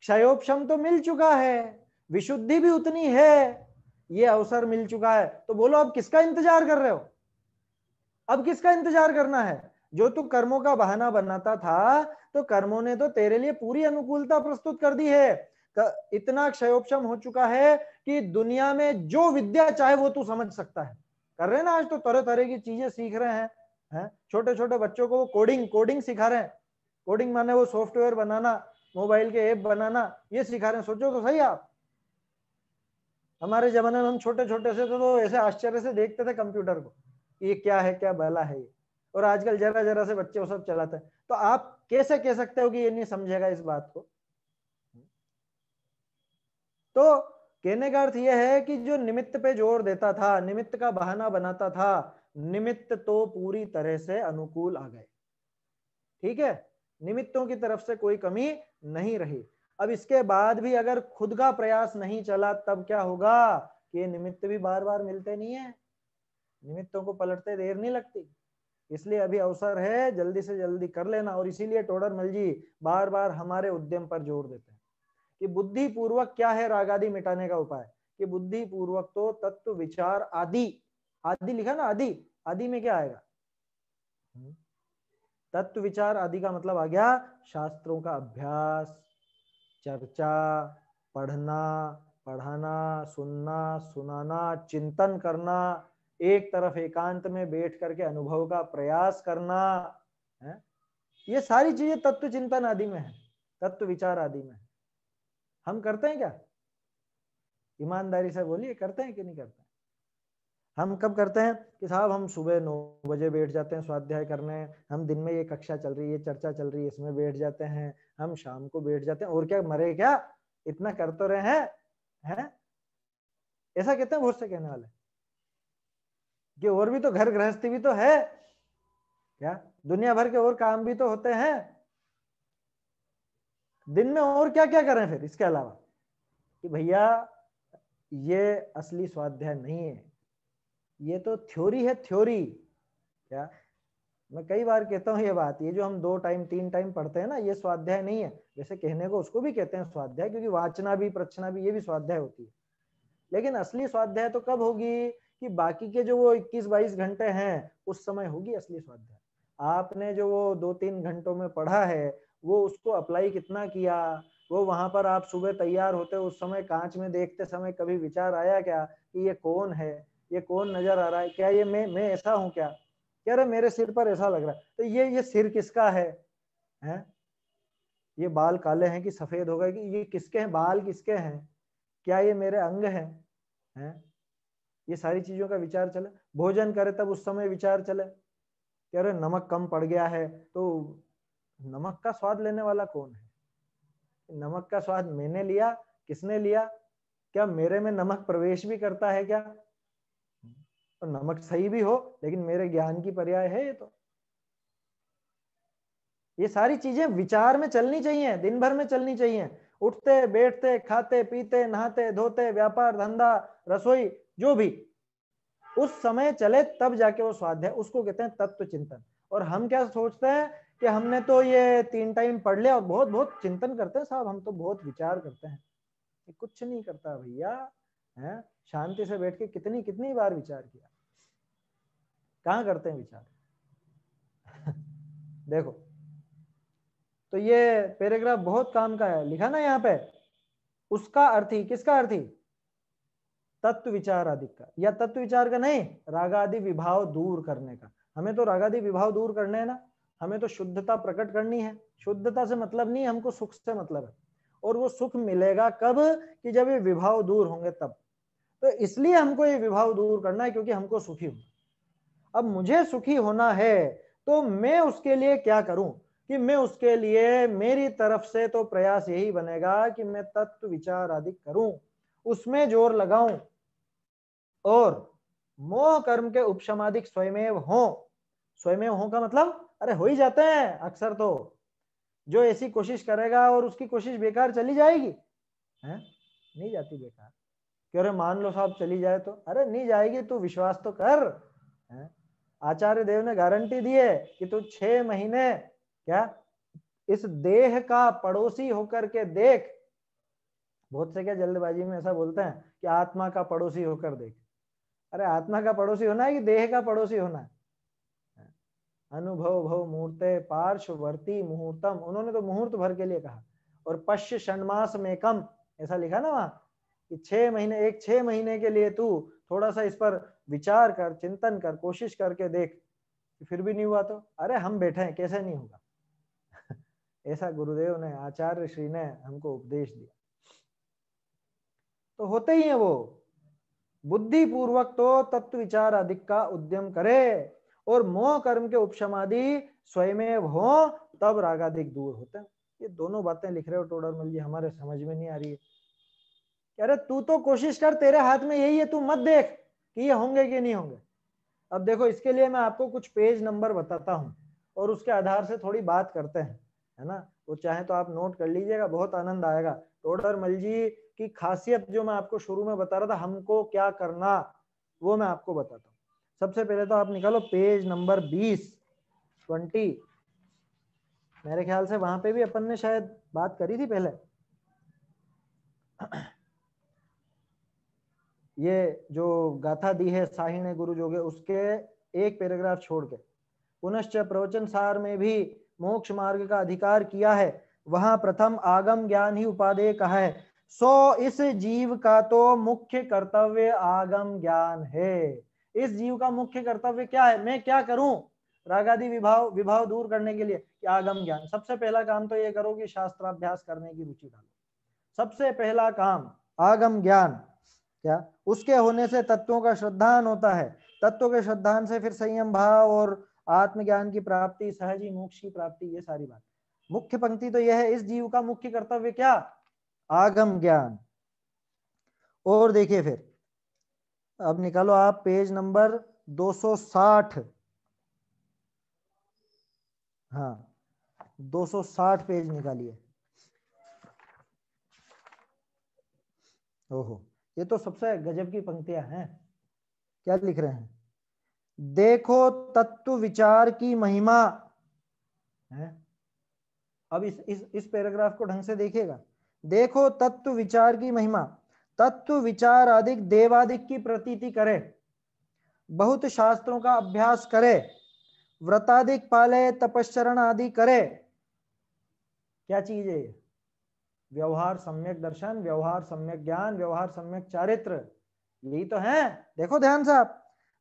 क्षयोपशम तो मिल चुका है, विशुद्धि भी उतनी है, ये अवसर मिल चुका है, तो बोलो अब किसका इंतजार कर रहे हो, अब किसका इंतजार करना है। जो तू कर्मों का बहाना बनाता था, तो कर्मों ने तो तेरे लिए पूरी अनुकूलता प्रस्तुत कर दी है, इतना क्षयोपशम हो चुका है कि दुनिया में जो विद्या चाहे वो तू समझ सकता है। कर रहे हैं ना, आज तो तरह तरह की चीजें सीख रहे हैं। छोटे छोटे बच्चों को वो कोडिंग सिखा रहे हैं। कोडिंग माने वो सॉफ्टवेयर बनाना, मोबाइल के ऐप बनाना, ये सिखा रहे हैं। सोचो तो सही आप, हमारे जमाने में हम छोटे छोटे से तो ऐसे आश्चर्य से देखते थे कंप्यूटर को, ये क्या है, क्या भला है ये। और आजकल जरा जरा से बच्चे वो सब चलाते हैं। तो आप कैसे कह सकते हो कि ये नहीं समझेगा इस बात को? तो कहने का अर्थ यह है कि जो निमित्त पे जोर देता था, निमित्त का बहाना बनाता था, निमित्त तो पूरी तरह से अनुकूल आ गए। ठीक है, निमित्तों की तरफ से कोई कमी नहीं रही। अब इसके बाद भी अगर खुद का प्रयास नहीं चला तब क्या होगा कि ये निमित्त भी बार बार मिलते नहीं है, निमित्तों को पलटते देर नहीं लगती। इसलिए अभी अवसर है, जल्दी से जल्दी कर लेना। और इसीलिए टोडरमल जी बार बार हमारे उद्यम पर जोर देते हैं कि बुद्धि पूर्वक क्या है राग आदि मिटाने का उपाय, कि बुद्धि पूर्वक तो तत्व विचार आदि, आदि लिखा ना, आदि, आदि में क्या आएगा? तत्व विचार आदि का मतलब आ गया शास्त्रों का अभ्यास, चर्चा, पढ़ना, पढ़ाना, सुनना, सुनाना, चिंतन करना, एक तरफ एकांत में बैठ करके अनुभव का प्रयास करना है। ये सारी चीजें तत्व चिंतन आदि में है, तत्व विचार आदि में है। हम करते हैं क्या? ईमानदारी से बोलिए, करते हैं कि नहीं करते हैं? हम कब करते हैं कि साहब हम सुबह 9 बजे बैठ जाते हैं स्वाध्याय करने, हम दिन में ये कक्षा चल रही है, चर्चा चल रही है, इसमें बैठ जाते हैं, हम शाम को बैठ जाते हैं, और क्या मरे क्या, इतना कर तो रहे हैं? ऐसा कहते हैं बहुत से कहने वाले कि और भी तो घर गृहस्थी भी तो है, क्या दुनिया भर के और काम भी तो होते हैं, दिन में और क्या क्या करें फिर इसके अलावा? कि भैया ये असली स्वाध्याय नहीं है, ये तो थ्योरी है, थ्योरी। क्या मैं कई बार कहता हूँ ये बात, ये जो हम 2 टाइम 3 टाइम पढ़ते हैं ना, ये स्वाध्याय नहीं है। वैसे कहने को उसको भी कहते हैं स्वाध्याय, क्योंकि वाचना भी प्रचना भी ये भी स्वाध्याय होती है। लेकिन असली स्वाध्याय तो कब होगी कि बाकी के जो वो 21-22 घंटे हैं उस समय होगी असली स्वाध्याय। आपने जो वो 2-3 घंटों में पढ़ा है वो उसको अप्लाई कितना किया, वो वहां पर आप सुबह तैयार होते उस समय कांच में देखते समय कभी विचार आया क्या कि ये कौन है, ये कौन नजर आ रहा है, क्या ये मैं ऐसा हूं क्या, कह रहे मेरे सिर पर ऐसा लग रहा है, तो ये सिर किसका है? ये बाल काले हैं कि सफेद हो गए, कि ये किसके हैं, बाल किसके हैं, क्या ये मेरे अंग हैं? ये सारी चीजों का विचार चले। भोजन करे तब उस समय विचार चले, कह रहे नमक कम पड़ गया है, तो नमक का स्वाद लेने वाला कौन है? नमक का स्वाद मैंने लिया, किसने लिया, क्या मेरे में नमक प्रवेश भी करता है क्या? तो नमक सही भी हो लेकिन मेरे ज्ञान की पर्याय है ये। तो ये सारी चीजें विचार में चलनी चाहिए, दिन भर में चलनी चाहिए, उठते बैठते खाते पीते नहाते धोते व्यापार धंधा रसोई जो भी उस समय चले, तब जाके वो स्वाध्याय, उसको कहते हैं तत्व चिंतन। और हम क्या सोचते हैं कि हमने तो ये 3 टाइम पढ़ लिया और बहुत बहुत चिंतन करते हैं साहब, हम तो बहुत विचार करते हैं। ये कुछ नहीं करता भैया, है शांति से बैठ के कितनी कितनी बार विचार किया, कहाँ करते हैं विचार? देखो तो ये पैराग्राफ बहुत काम का है, लिखा ना यहाँ पे, उसका अर्थ ही, किसका अर्थ ही? तत्व विचार आदि का, या तत्व विचार का नहीं, रागादि विभाव दूर करने का। हमें तो रागादि विभाव दूर करने हैं ना, हमें तो शुद्धता प्रकट करनी है। शुद्धता से मतलब नहीं, हमको सुख से मतलब है। और वो सुख मिलेगा कब? कि जब ये विभाव दूर होंगे तब। तो इसलिए हमको ये विभाव दूर करना है, क्योंकि हमको सुखी होना। अब मुझे सुखी होना है तो मैं उसके लिए क्या करूं? कि मैं उसके लिए मेरी तरफ से तो प्रयास यही बनेगा कि मैं तत्व विचार आदि करूं, उसमें जोर लगाऊं, और मोह कर्म के उपशमादिक स्वयमेव हो। स्वयमेव हो का मतलब, अरे हो ही जाते हैं अक्सर तो। जो ऐसी कोशिश करेगा और उसकी कोशिश बेकार चली जाएगी, है नहीं जाती बेकार। कि अरे मान लो साहब चली जाए तो, अरे नहीं जाएगी, तू विश्वास तो कर, है? आचार्य देव ने गारंटी दी है कि तू 6 महीने क्या इस देह का पड़ोसी होकर के देख। बहुत से क्या जल्दबाजी में ऐसा बोलते हैं कि आत्मा का पड़ोसी होकर देख। अरे आत्मा का पड़ोसी होना है कि देह का पड़ोसी होना है? अनुभव भव मुहूर्ते पार्श्ववर्ती मुहूर्तम, उन्होंने तो मुहूर्त भर के लिए कहा। और पश्य षण्मास में कम, ऐसा लिखा ना वहां कि 6 महीने, एक 6 महीने के लिए तू थोड़ा सा इस पर विचार कर, चिंतन कर, कोशिश करके देख, फिर भी नहीं हुआ तो अरे हम बैठे हैं, कैसे नहीं होगा। ऐसा गुरुदेव ने, आचार्य श्री ने हमको उपदेश दिया। तो होते ही है वो, बुद्धि पूर्वक तो तत्व विचार अधिक का उद्यम करे और मोह कर्म के उपशमादि स्वयं हो, तब रागाधिक दूर होते हैं। ये दोनों बातें लिख रहे हो टोडरमल जी, हमारे समझ में नहीं आ रही है। अरे तू तो कोशिश कर, तेरे हाथ में यही है, तू मत देख कि ये होंगे कि नहीं होंगे। अब देखो, इसके लिए मैं आपको कुछ पेज नंबर बताता हूँ और उसके आधार से थोड़ी बात करते हैं, है ना। वो चाहे तो आप नोट कर लीजिएगा, बहुत आनंद आएगा। टोडरमल जी की खासियत जो मैं आपको शुरू में बता रहा था, हमको क्या करना, वो मैं आपको बताता हूँ। सबसे पहले तो आप निकालो पेज नंबर 20। मेरे ख्याल से वहां पे भी अपन ने शायद बात करी थी पहले। ये जो गाथा दी है साहिण्य गुरु जोगे, उसके एक पैराग्राफ छोड़ के, पुनश्च प्रवचन सार में भी मोक्ष मार्ग का अधिकार किया है, वहां प्रथम आगम ज्ञान ही उपादेय कहा है। सो इस जीव का तो मुख्य कर्तव्य आगम ज्ञान है। इस जीव का मुख्य कर्तव्य क्या है, मैं क्या करूं रागादि विभाव विभाव दूर करने के लिए, आगम ज्ञान। सबसे पहला काम तो ये करो कि शास्त्राभ्यास करने की रुचि डालो, सबसे पहला काम आगम ज्ञान। क्या उसके होने से तत्वों का श्रद्धान होता है, तत्वों के श्रद्धान से फिर संयम भाव और आत्मज्ञान की प्राप्ति, सहजी मोक्ष की प्राप्ति, ये सारी बात। मुख्य पंक्ति तो यह है, इस जीव का मुख्य कर्तव्य क्या, आगम ज्ञान। और देखिए फिर, अब निकालो आप पेज नंबर 260। हाँ 260 पेज निकालिए। ओहो, ये तो सबसे गजब की पंक्तियां हैं। क्या लिख रहे हैं, देखो तत्व विचार की महिमा है। अब इस पैराग्राफ को ढंग से देखिएगा। देखो तत्व विचार की महिमा, तत्व विचार अधिक देवादिक की प्रतीति करे, बहुत शास्त्रों का अभ्यास करे, व्रतादिक पाले, तपश्चरण आदि करे। क्या चीज है ये, व्यवहार सम्यक दर्शन, व्यवहार सम्यक ज्ञान, व्यवहार सम्यक चारित्र, यही तो है। देखो ध्यान से आप,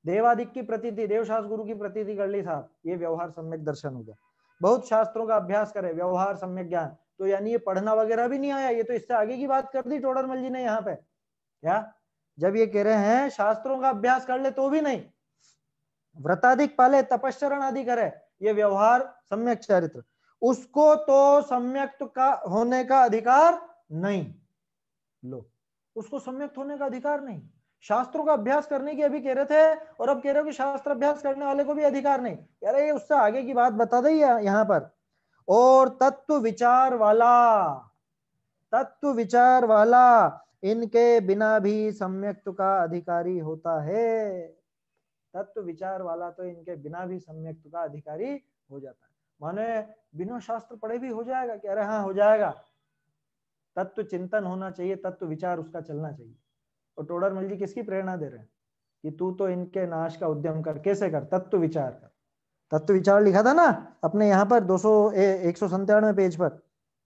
देवादिक की प्रतीति, देवशास्त्र गुरु की प्रतीति कर ली साहब, ये व्यवहार सम्यक दर्शन हो गया। बहुत शास्त्रों का अभ्यास करे, व्यवहार सम्यक ज्ञान, तो यानी ये पढ़ना वगैरह भी नहीं आया, ये तो इससे आगे की बात कर दी टोडरमल जी ने यहाँ पे। क्या, जब ये कह रहे हैं शास्त्रों का अभ्यास कर ले तो भी नहीं, व्रताधिक पाले, तपश्चरण आदि करे, ये व्यवहार सम्यक चरित्र, उसको तो सम्यक का होने का अधिकार नहीं। लो, उसको सम्यक होने का अधिकार नहीं। शास्त्रों का अभ्यास करने की अभी कह रहे थे, और अब कह रहे हो कि शास्त्र अभ्यास करने वाले को भी अधिकार नहीं। यार ये उससे आगे की बात बता दी यहाँ पर। और तत्व विचार वाला, तत्व विचार वाला इनके बिना भी सम्यक्त का अधिकारी होता है। तत्व विचार वाला तो इनके बिना भी सम्यक्त का अधिकारी हो जाता है। माने बिना शास्त्र पढ़े भी हो जाएगा, कह रहे हाँ हो जाएगा। तत्व चिंतन होना चाहिए, तत्व विचार उसका चलना चाहिए। और टोडरमल जी किसकी प्रेरणा दे रहे हैं कि तू तो इनके नाश का उद्यम कर, कैसे कर, तत्व विचार कर। तत्व विचार लिखा था ना अपने यहाँ पर 197 पेज पर,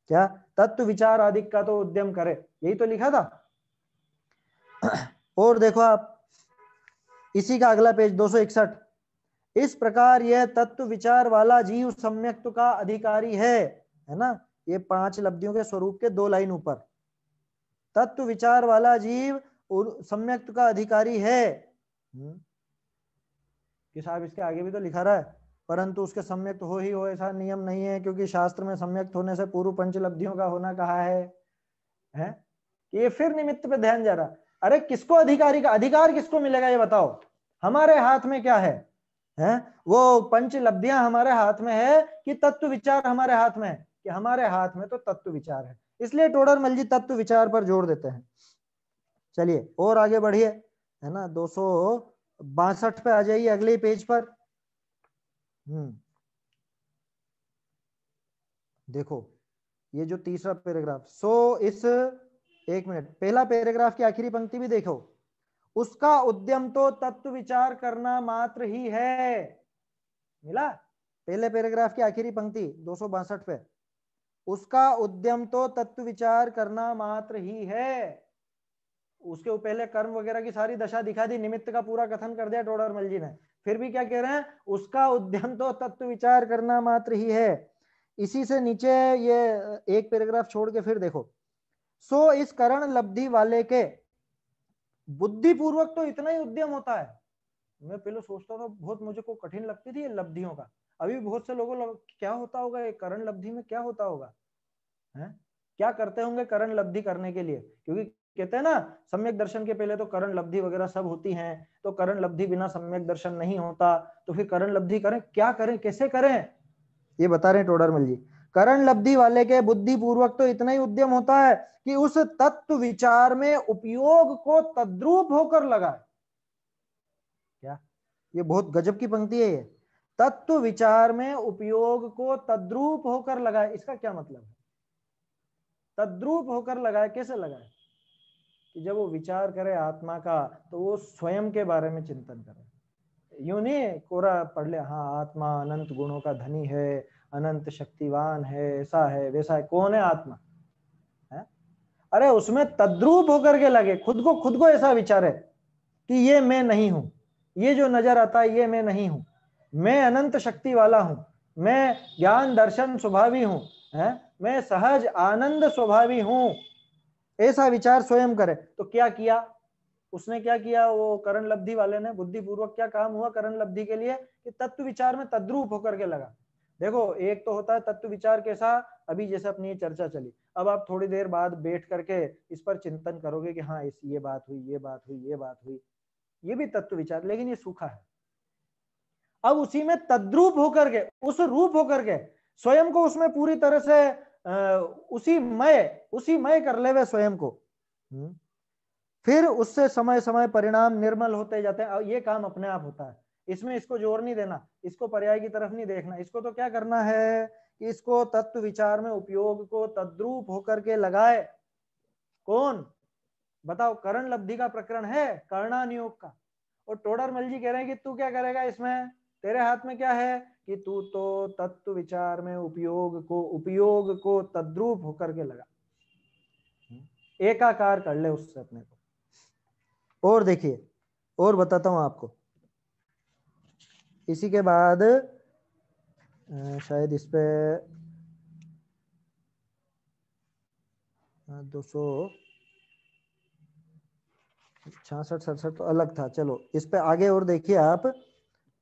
क्या तत्व विचार आदि का तो उद्यम करे, यही तो लिखा था। और देखो आप इसी का अगला पेज 261, इस प्रकार यह तत्व विचार वाला जीव सम्यक्त का अधिकारी है ना। ये 5 लब्धियों के स्वरूप के 2 लाइन ऊपर, तत्व विचार वाला जीव सम्यक्त का अधिकारी है। कि साहब इसके आगे भी तो लिखा रहा है, परंतु उसके सम्यक्त हो ही हो ऐसा नियम नहीं है, क्योंकि शास्त्र में सम्यक्त होने से पूर्व 5 लब्धियों का होना कहा है? ये फिर निमित्त पे ध्यान जा रहा। अरे किसको अधिकारी का अधिकार किसको मिलेगा ये बताओ, हमारे हाथ में क्या है? वो 5 लब्धियां हमारे हाथ में है कि तत्व विचार हमारे हाथ में है? कि हमारे हाथ में तो तत्व विचार है, इसलिए टोडरमल जी तत्व विचार पर जोर देते हैं। चलिए और आगे बढ़िए, है ना। 262 पे आ जाइए, अगले पेज पर। देखो ये जो तीसरा पैराग्राफ, इस एक मिनट, पहला पैराग्राफ की आखिरी पंक्ति भी देखो, उसका उद्यम तो तत्व विचार करना मात्र ही है। मिला, पहले पैराग्राफ की आखिरी पंक्ति 262 पे, उसका उद्यम तो तत्व विचार करना मात्र ही है। उसके पहले कर्म वगैरह की सारी दशा दिखा दी, निमित्त का पूरा कथन कर दिया टोडरमल जी ने, फिर भी क्या कह रहे हैं, उसका उद्यम तो तत्व विचार करना मात्र ही है। इसी से नीचे ये एक पैराग्राफ छोड़ के फिर देखो, सो इस करण लब्धि वाले के बुद्धि पूर्वक तो इतना ही उद्यम होता है। मैं पहले सोचता था, बहुत मुझे को कठिन लगती थी ये लब्धियों का, अभी बहुत से लोगों क्या होता होगा ये करण लब्धि में, क्या होता होगा है, क्या करते होंगे करण लब्धि करने के लिए, क्योंकि कहते हैं ना सम्यक दर्शन के पहले तो करण लब्धि वगैरह सब होती हैं, तो करण लब्धि बिना सम्यक दर्शन नहीं होता, तो फिर करण लब्धि करें, क्या करें, कैसे करें, ये बता रहे टोडरमल जी। करण लब्धि वाले के बुद्धि पूर्वक तो इतना ही उद्यम होता है कि उस तत्व विचार में उपयोग को तद्रूप होकर लगाए। क्या, ये बहुत गजब की पंक्ति है ये, तत्व विचार में उपयोग को तद्रूप होकर लगाए, इसका क्या मतलब है, तद्रूप होकर लगाए, कैसे लगाए, कि जब वो विचार करे आत्मा का तो वो स्वयं के बारे में चिंतन करे, यूं नहीं कोरा पढ़ ले, हाँ आत्मा अनंत गुणों का धनी है, अनंत शक्तिवान है, ऐसा है वैसा है, कौन है आत्मा है, अरे उसमें तद्रूप होकर के लगे, खुद को ऐसा विचारे कि ये मैं नहीं हूं, ये जो नजर आता है ये मैं नहीं हूं, मैं अनंत शक्ति वाला हूं, मैं ज्ञान दर्शन स्वभावी हूं, है, मैं सहज आनंद स्वभावी हूं, ऐसा विचार स्वयं करे। तो क्या किया उसने, क्या किया वो करण लब्धि वाले ने, बुद्धिपूर्वक क्या काम हुआ करण लब्धि के लिए, कि तत्व विचार में तद्रूप होकर के लगा। देखो एक तो होता है तत्व विचार कैसा, अभी जैसे अपनी ये चर्चा चली, अब आप थोड़ी देर बाद बैठ करके इस पर चिंतन करोगे कि हाँ इस ये बात हुई, ये बात हुई, ये बात हुई, ये भी तत्व विचार, लेकिन ये सूखा है। अब उसी में तद्रूप होकर के, उस रूप होकर के स्वयं को उसमें पूरी तरह से उसी मय कर ले वे स्वयं को, फिर उससे समय समय परिणाम निर्मल होते जाते हैं। ये काम अपने आप होता है, इसमें इसको जोर नहीं देना, इसको पर्याय की तरफ नहीं देखना, इसको तो क्या करना है कि इसको तत्व विचार में उपयोग को तद्रूप होकर के लगाए। कौन, बताओ, करण लब्धि का प्रकरण है कर्णानुयोग का, और टोडरमल जी कह रहे हैं कि तू क्या करेगा इसमें, तेरे हाथ में क्या है कि तू तो तत्व विचार में उपयोग को तद्रूप होकर के लगा, एकाकार कर ले उससे अपने को। और देखिए, और बताता हूं आपको, इसी के बाद शायद इस पे 266 तो अलग था, चलो इस पे आगे और देखिए आप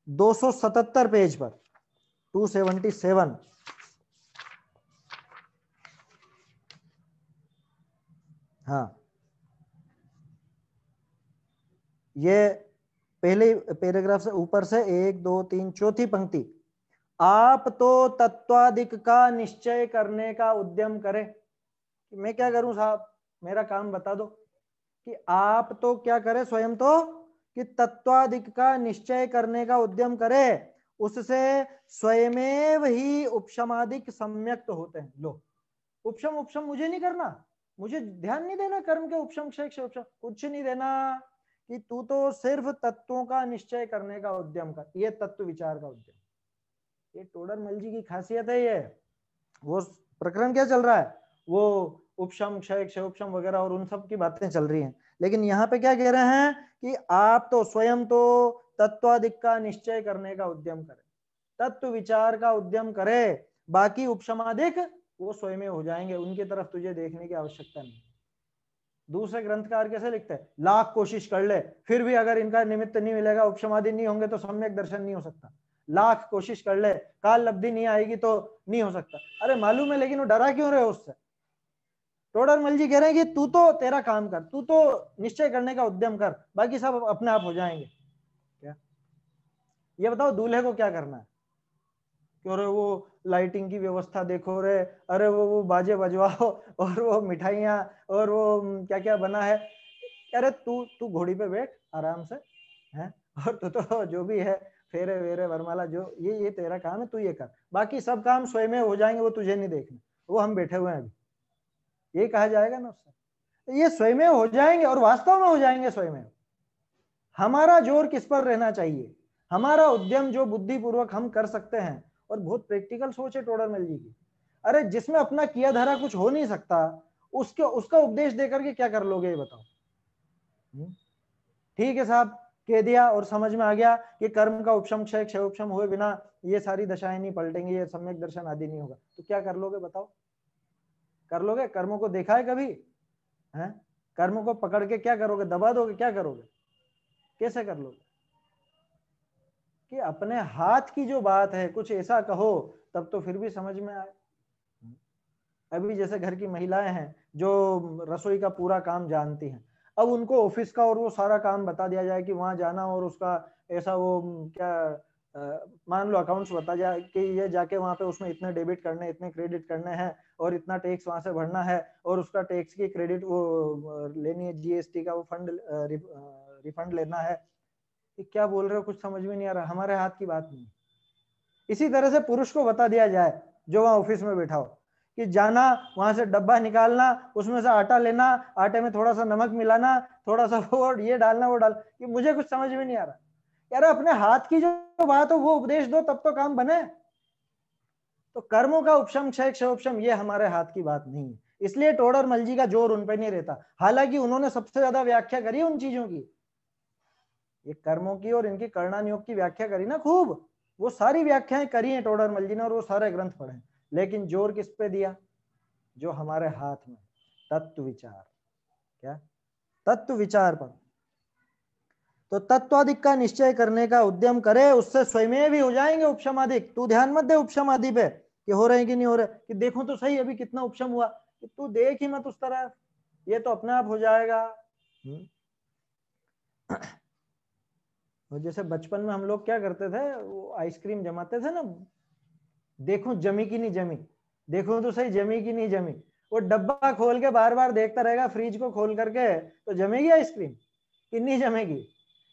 277 पेज पर 277, हाँ ये पहले पैराग्राफ से ऊपर से 1 2 3 चौथी पंक्ति, आप तो तत्वादिक का निश्चय करने का उद्यम करें, कि मैं क्या करूं साहब, मेरा काम बता दो, कि आप तो क्या करें स्वयं तो, कि तत्वादिक का निश्चय करने का उद्यम करे, उससे स्वयमेव ही उपशमादिक सम्यक तो होते हैं। लो, उपशम मुझे नहीं करना, मुझे ध्यान नहीं देना कर्म के उपशम क्षेत्र उपशम, कुछ नहीं देना, कि तू तो सिर्फ तत्वों का निश्चय करने का उद्यम कर, ये तत्व विचार का उद्यम, ये टोडरमल जी की खासियत है। ये वो प्रकरण क्या चल रहा है, वो उपशम क्षय उपशम वगैरह और उन सब की बातें चल रही हैं, लेकिन यहाँ पे क्या कह रहे हैं कि आप तो स्वयं तो तत्वादिक का निश्चय करने का उद्यम करें, तत्व विचार का उद्यम करे, बाकी उपशमादिक वो स्वयं हो जाएंगे, उनकी तरफ तुझे देखने की आवश्यकता नहीं। दूसरे ग्रंथकार कैसे लिखते हैं, लाख कोशिश कर ले फिर भी अगर इनका निमित्त नहीं मिलेगा, उपशमादि नहीं होंगे तो सम्यक दर्शन नहीं हो सकता, लाख कोशिश कर ले काल लब्धि नहीं आएगी तो नहीं हो सकता। अरे मालूम है, लेकिन वो डरा क्यों रहे उससे। टोडरमल जी कह रहे हैं कि तू तो तेरा काम कर, तू तो निश्चय करने का उद्यम कर, बाकी सब अपने आप हो जाएंगे। क्या, ये बताओ दूल्हे को क्या करना है, कि अरे वो लाइटिंग की व्यवस्था देखो रे, अरे वो बाजे बजवाओ और वो मिठाइयाँ और वो क्या क्या बना है, अरे तू तू घोड़ी पे बैठ आराम से, हैं, और तू तो जो भी है फेरे वेरे वरमाला जो ये तेरा काम है, तू ये कर, बाकी सब काम स्वयं हो जाएंगे, वो तुझे नहीं देखना, वो हम बैठे हुए हैं अभी, यही कहा जाएगा ना उससे, ये स्वयं हो जाएंगे और वास्तव में हो जाएंगे स्वयं। हमारा जोर किस पर रहना चाहिए, हमारा उद्यम जो बुद्धिपूर्वक हम कर सकते हैं, और बहुत प्रैक्टिकल सोच है टोडरमल जी की, अरे जिसमें अपना किया धरा कुछ हो नहीं सकता, उसका उपदेश देकर के क्या कर लोगे ये बताओ, ठीक है साहब, कह दिया और समझ में आ गया कि कर्म का उपशम क्षय, क्षय उपशम हुए बिना ये सारी दशाएं नहीं पलटेंगी, ये सम्यक दर्शन आदि नहीं होगा। तो क्या कर लोगे बताओ? कर लोगे? कर्मों को देखा है कभी? हैं? कर्म को पकड़ के क्या करोगे? दबा दोगे? क्या करोगे? कैसे कर लोगे? कि अपने हाथ की जो बात है कुछ ऐसा कहो तब तो फिर भी समझ में आए। अभी जैसे घर की महिलाएं हैं जो रसोई का पूरा काम जानती हैं, अब उनको ऑफिस का और वो सारा काम बता दिया जाए कि वहां जाना और उसका ऐसा वो क्या मान लो अकाउंट्स बता जाए कि ये जाके वहां पे उसमें इतने डेबिट करने, इतने क्रेडिट करने हैं और इतना टैक्स वहां से भरना है और उसका टैक्स की क्रेडिट वो लेनी है, जीएसटी का वो फंड रिफंड लेना है। कि क्या बोल रहे हो? कुछ समझ में नहीं आ रहा। हमारे हाथ की बात नहीं। इसी तरह से पुरुष को बता दिया जाए जो वहां ऑफिस में बैठा हो कि जाना, वहां से डब्बा निकालना, उसमें से आटा लेना, आटे में थोड़ा सा नमक मिलाना, थोड़ा सा वो ये डालना वो डाल, कि मुझे कुछ समझ में नहीं आ रहा। यार अपने हाथ की जो बात हो वो उपदेश दो तब तो काम बने। तो कर्मों का उपशम क्षय, क्षय उपशम ये हमारे हाथ की बात नहीं है, इसलिए टोडरमल जी का जोर उन पर नहीं रहता। हालांकि उन्होंने सबसे ज्यादा व्याख्या करी उन चीजों की, ये कर्मों की और इनकी करणान योग की व्याख्या करी ना खूब, वो सारी व्याख्याएं करी हैं टोडरमल जी ने और वो सारे ग्रंथ पढ़े। लेकिन जोर किस पे दिया? जो हमारे हाथ में, तत्व विचार। क्या? तत्व विचार पर। तो तत्वाधिक का निश्चय करने का उद्यम करे, उससे स्वयं भी हो जाएंगे उपशमाधिक। तू ध्यान मत दे उपशमादि पे कि हो रहे कि नहीं हो रहे, कि देखो तो सही अभी कितना उपशम हुआ, कि तू देख ही मत उस तरह, ये तो अपने आप हो जाएगा। और जैसे बचपन में हम लोग क्या करते थे, वो आइसक्रीम जमाते थे ना, देखो जमी की नहीं जमी, देखो तो सही जमी की नहीं जमी। वो डब्बा खोल के बार बार देखता रहेगा, फ्रिज को खोल करके, तो जमेगी आइसक्रीम कि नहीं जमेगी?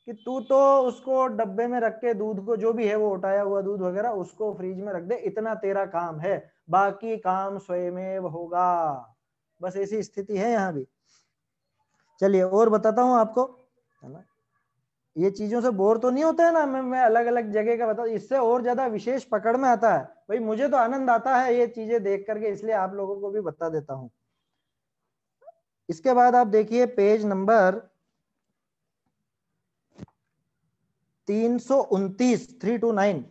कि तू तो उसको डब्बे में रख के दूध को, जो भी है वो उठाया हुआ दूध वगैरह, उसको फ्रिज में रख दे, इतना तेरा काम है, बाकी काम स्वयमेव होगा। बस ऐसी स्थिति है यहाँ भी। चलिए और बताता हूँ आपको, है ना, ये चीजों से बोर तो नहीं होते है ना, मैं अलग अलग जगह का बताऊं, इससे और ज्यादा विशेष पकड़ में आता है। भाई मुझे तो आनंद आता है ये चीजें देख करके, इसलिए आप लोगों को भी बता देता हूं। इसके बाद आप देखिए पेज नंबर 329, 329,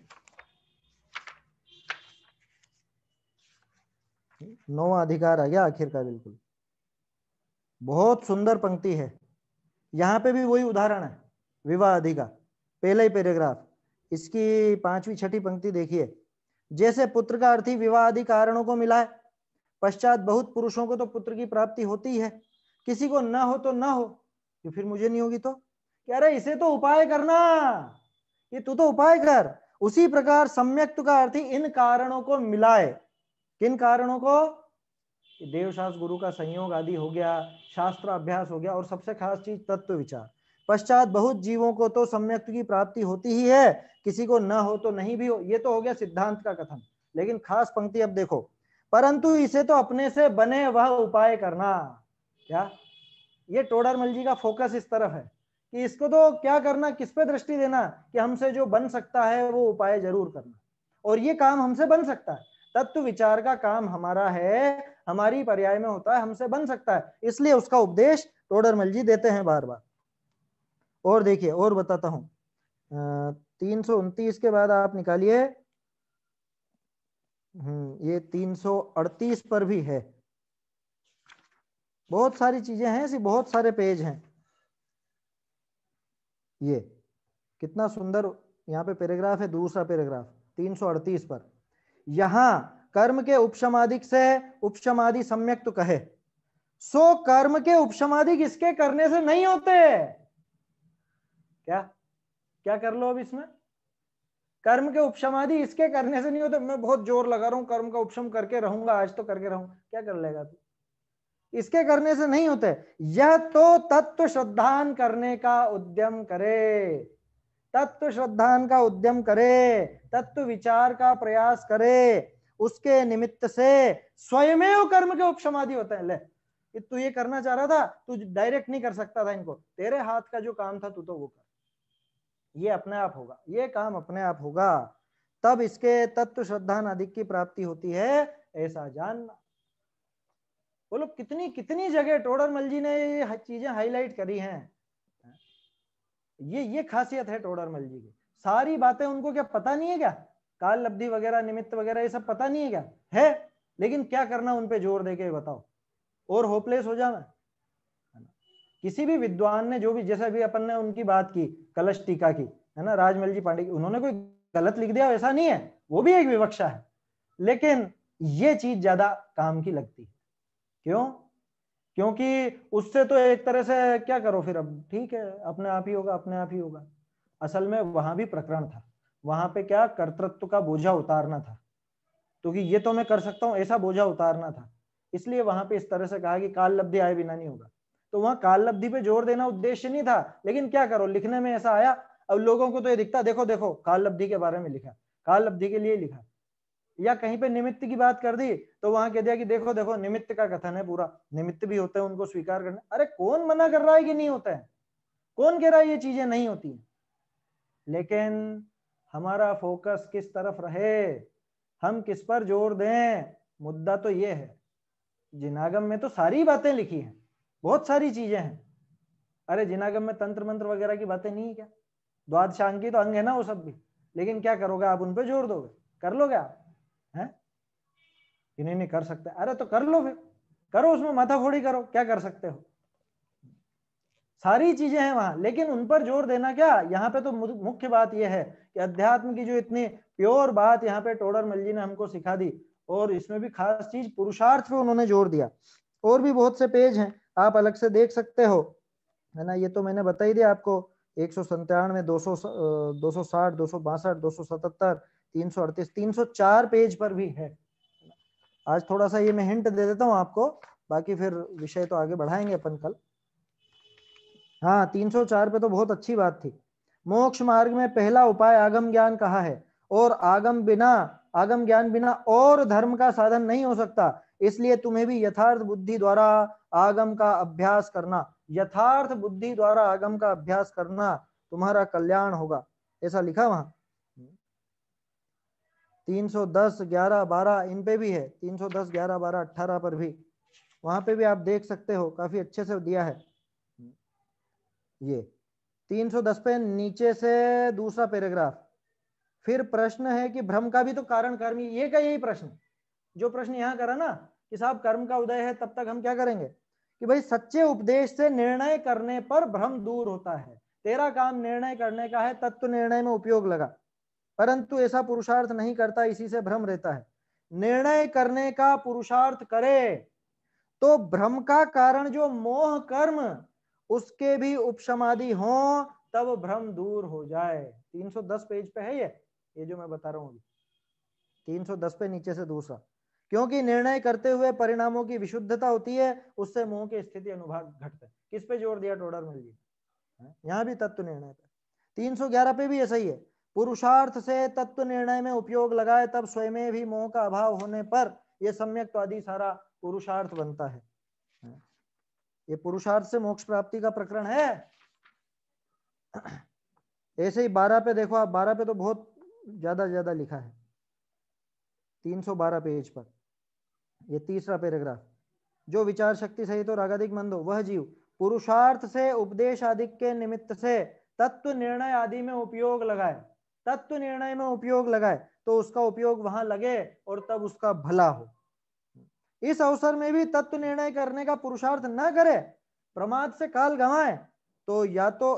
9वां अधिकार आ गया आखिर का, बिल्कुल बहुत सुंदर पंक्ति है। यहां पे भी वही उदाहरण है, विवाह आदि का, पहला ही पैराग्राफ, इसकी 5वीं 6ठी पंक्ति देखिए। जैसे पुत्र का अर्थ ही विवाह आदि कारणों को मिला है, पश्चात बहुत पुरुषों को तो पुत्र की प्राप्ति होती है, किसी को न हो तो न हो, कि फिर मुझे नहीं होगी तो कह रहे इसे तो उपाय करना, ये तू तो उपाय कर। उसी प्रकार सम्यक्त का अर्थ ही इन कारणों को मिलाए। किन कारणों को? देवशास्त्र गुरु का संयोग आदि हो गया, शास्त्र अभ्यास हो गया, और सबसे खास चीज तत्व विचार। पश्चात बहुत जीवों को तो सम्यक्त की प्राप्ति होती ही है, किसी को न हो तो नहीं भी हो, ये तो हो गया सिद्धांत का कथन। लेकिन खास पंक्ति अब देखो, परंतु इसे तो अपने से बने वह उपाय करना। क्या? ये टोडरमल जी का फोकस इस तरफ है कि इसको तो क्या करना, किस पे दृष्टि देना, कि हमसे जो बन सकता है वो उपाय जरूर करना, और ये काम हमसे बन सकता है। तत्व विचार का काम हमारा है, हमारी पर्याय में होता है, हमसे बन सकता है, इसलिए उसका उपदेश टोडरमल जी देते हैं बार बार। और देखिए और बताता हूं, 329 के बाद आप निकालिए, ये 338 पर भी है। बहुत सारी चीजें हैं ऐसी, बहुत सारे पेज हैं। ये कितना सुंदर यहाँ पे पैराग्राफ है, दूसरा पैराग्राफ 338 पर। यहां कर्म के उपशमादिक से उपशमादि सम्यक तो कहे, सो कर्म के उपशमादिक इसके करने से नहीं होते। क्या? क्या कर लो अब इसमें? कर्म के उपशमादि इसके करने से नहीं होते। मैं बहुत जोर लगा रहा हूं, कर्म का उपशम करके रहूंगा, आज तो करके रहूंगा, क्या कर लेगा तू? इसके करने से नहीं होते। यह तो तत्व श्रद्धान करने का उद्यम करे, तत्व श्रद्धान का उद्यम करे, तत्व विचार का प्रयास करे, उसके निमित्त से स्वयमेव कर्म के उपशमादि होते हैं। ले, तू ये करना चाह रहा था, तू डायरेक्ट नहीं कर सकता था इनको, तेरे हाथ का जो काम था तू तो वो कर, ये अपने आप होगा, ये काम अपने आप होगा, तब इसके तत्व श्रद्धान अधिक की प्राप्ति होती है, ऐसा जानना। बोलो कितनी कितनी जगह टोडरमल जी ने ये चीजें हाईलाइट करी हैं। ये खासियत है टोडरमल जी की। सारी बातें उनको क्या पता नहीं है क्या, काल लब्धि वगैरह निमित्त वगैरह ये सब पता नहीं है क्या, है, लेकिन क्या करना उन पे जोर देके बताओ, और होपलेस हो जाना। किसी भी विद्वान ने जो भी, जैसे भी अपन ने उनकी बात की कलश टीका की, है ना, राजमल जी पांडे की, उन्होंने कोई गलत लिख दिया ऐसा नहीं है, वो भी एक विवक्षा है, लेकिन ये चीज ज्यादा काम की लगती है। क्यों? क्योंकि उससे तो एक तरह से क्या करो फिर, अब ठीक है अपने आप ही होगा, अपने आप ही होगा। असल में वहां भी प्रकरण था, वहां पे क्या कर्तृत्व का बोझा उतारना था, क्योंकि ये तो मैं कर सकता हूं ऐसा बोझा उतारना था, इसलिए वहां पे इस तरह से कहा कि काल लब्धि आए बिना नहीं होगा। तो वहां काल लब्धि पे जोर देना उद्देश्य नहीं था, लेकिन क्या करो लिखने में ऐसा आया। अब लोगों को तो ये दिखता, देखो देखो काल लब्धि के बारे में लिखा, काल लब्धि के लिए लिखा, या कहीं पे निमित्त की बात कर दी तो वहां कह दिया कि देखो देखो निमित्त का कथन है पूरा, निमित्त भी होते हैं उनको स्वीकार करना। अरे कौन मना कर रहा है कि नहीं होता है, कौन कह रहा है ये चीजें नहीं होती है? लेकिन हमारा फोकस किस तरफ रहे, हम किस पर जोर दें, मुद्दा तो ये है। जिनागम में तो सारी बातें लिखी हैं, बहुत सारी चीजें हैं। अरे जिनागम में तंत्र मंत्र वगैरह की बातें नहीं है क्या, द्वादशांग की तो अंग है ना वो सब भी, लेकिन क्या करोगे आप, उन पे जोर दोगे, कर लोगे आप, हैं? नहीं नहीं कर सकते, अरे तो कर लो फिर, करो उसमें माथाफोड़ी करो, क्या कर सकते हो, सारी चीजें हैं वहां, लेकिन उन पर जोर देना क्या। यहाँ पे तो मुख्य बात यह है कि अध्यात्म की जो इतनी प्योर बात यहाँ पे टोडरमल जी ने हमको सिखा दी, और इसमें भी खास चीज पुरुषार्थ पे उन्होंने जोर दिया। और भी बहुत से पेज हैं, आप अलग से देख सकते हो, है ना, ये तो मैंने बता ही दिया आपको। 197, 260, 262, 277, 338, 304 पेज पर भी है। आज थोड़ा सा ये मैं हिंट दे देता हूँ आपको, बाकी फिर विषय तो आगे बढ़ाएंगे अपन कल। हाँ 304 पे तो बहुत अच्छी बात थी। मोक्ष मार्ग में पहला उपाय आगम ज्ञान कहा है, और आगम ज्ञान बिना और धर्म का साधन नहीं हो सकता, इसलिए तुम्हें भी यथार्थ बुद्धि द्वारा आगम का अभ्यास करना, यथार्थ बुद्धि द्वारा आगम का अभ्यास करना तुम्हारा कल्याण होगा, ऐसा लिखा वहां। 310, 11, 12 इन पे भी है, 310, 11, 12, 18 पर भी, वहां पे भी आप देख सकते हो, काफी अच्छे से दिया है। ये 310 पे नीचे से दूसरा पैराग्राफ, फिर प्रश्न है कि भ्रम का भी तो कारण कर्मी, ये का यही प्रश्न, जो प्रश्न यहाँ करा ना कि साहब कर्म का उदय है तब तक हम क्या करेंगे, कि भाई सच्चे उपदेश से निर्णय करने पर भ्रम दूर होता है, तेरा काम निर्णय करने का है, तत्व निर्णय में उपयोग लगा, परंतु ऐसा पुरुषार्थ नहीं करता, इसी से भ्रम रहता है। निर्णय करने का पुरुषार्थ करे तो भ्रम का कारण जो मोह कर्म, उसके भी उपशमादि हो, तब भ्रम दूर हो जाए। 310 पेज पे है ये जो मैं बता रहा हूँ, 310 पे नीचे से दूसरा, क्योंकि निर्णय करते हुए परिणामों की विशुद्धता होती है, उससे मोह की स्थिति अनुभाग घटता है। किस पे जोर दिया टोडरमल जी, यहाँ भी तत्व निर्णय पे। 311 पे भी ऐसा ही है, पुरुषार्थ से तत्व निर्णय में उपयोग लगाए तब स्वयं भी मोह का अभाव होने पर यह सम्यक आदि सारा पुरुषार्थ बनता है। ये पुरुषार्थ से मोक्ष प्राप्ति का प्रकरण है। ऐसे ही 12 पे देखो आप, 12 पे तो बहुत ज्यादा लिखा है, 312 पेज पर, ये तीसरा पैराग्राफ, जो विचार शक्ति सहित और रागाधिक मंद हो वह जीव पुरुषार्थ से उपदेश आदि के निमित्त से तत्व निर्णय आदि में उपयोग लगाए, तत्व निर्णय में उपयोग लगाए तो उसका उपयोग वहां लगे और तब उसका भला हो। इस अवसर में भी तत्व निर्णय करने का पुरुषार्थ न करे, प्रमाद से काल गंवाए, तो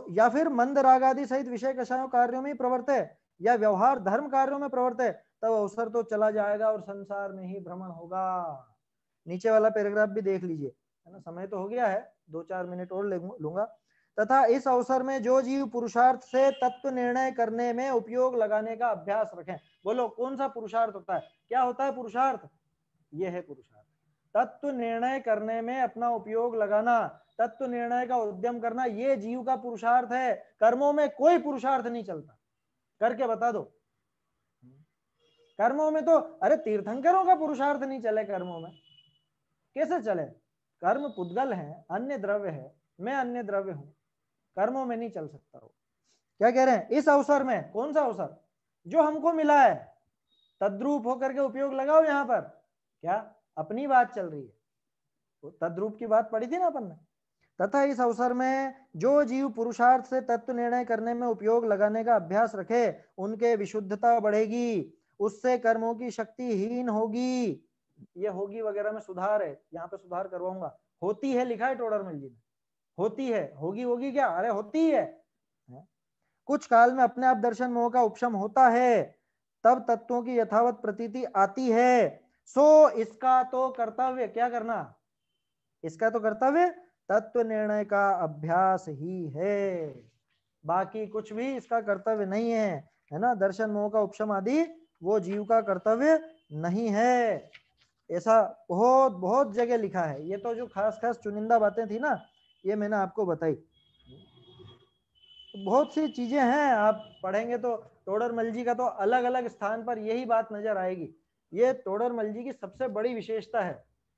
या फिर मंद राग आदि सहित विषय कषायों कार्यों में प्रवर्ते, या व्यवहार धर्म कार्यों में प्रवर्ते, तब अवसर तो चला जाएगा और संसार में ही भ्रमण होगा। नीचे वाला पैराग्राफ भी देख लीजिए, है ना, समय तो हो गया है, 2-4 मिनट और लूंगा। तथा इस अवसर में जो जीव पुरुषार्थ से तत्व निर्णय करने में उपयोग लगाने का अभ्यास रखें। बोलो कौन सा पुरुषार्थ होता है, क्या होता है पुरुषार्थ, ये है पुरुषार्थ, तत्व निर्णय करने में अपना उपयोग लगाना, तत्व निर्णय का उद्यम करना, ये जीव का पुरुषार्थ है। कर्मों में कोई पुरुषार्थ नहीं चलता, करके बता दो। कर्मों में तो अरे तीर्थंकरों का पुरुषार्थ नहीं चले, कर्मों में कैसे चले, कर्म पुद्गल है, अन्य द्रव्य है, मैं अन्य द्रव्य हूं, कर्मों में नहीं चल सकता हो। क्या कह रहे हैं, इस अवसर में, कौन सा अवसर, जो हमको मिला है, तद्रूप होकर के उपयोग लगाओ। यहां पर क्या अपनी बात चल रही है, तो तद्रूप की बात पढ़ी थी ना अपन ने, तथा इस अवसर में जो जीव पुरुषार्थ से तत्व निर्णय करने में उपयोग लगाने का अभ्यास रखे उनके विशुद्धता बढ़ेगी, उससे कर्मों की शक्ति हीन होगी। ये होगी वगैरह में सुधार है, यहाँ पे सुधार करवाऊंगा। होती है लिखा है टोडरमल जी ने, होती है, होगी होगी क्या, अरे होती है। कुछ काल में अपने आप दर्शन मोह का उपशम होता है, तब तत्वों की यथावत प्रतीति आती है। सो इसका तो कर्तव्य क्या करना, इसका तो कर्तव्य तत्व निर्णय का अभ्यास ही है, बाकी कुछ भी इसका कर्तव्य नहीं है ना। दर्शन मोह का उपशम आदि वो जीव का कर्तव्य नहीं है, ऐसा बहुत बहुत जगह लिखा है। ये तो जो खास खास चुनिंदा बातें थी ना, ये मैंने आपको बताई। बहुत सी चीजें हैं, आप पढ़ेंगे तो टोडरमल जी का तो अलग अलग स्थान पर यही बात नजर आएगी। ये टोडरमल जी की सबसे बड़ी विशेषता है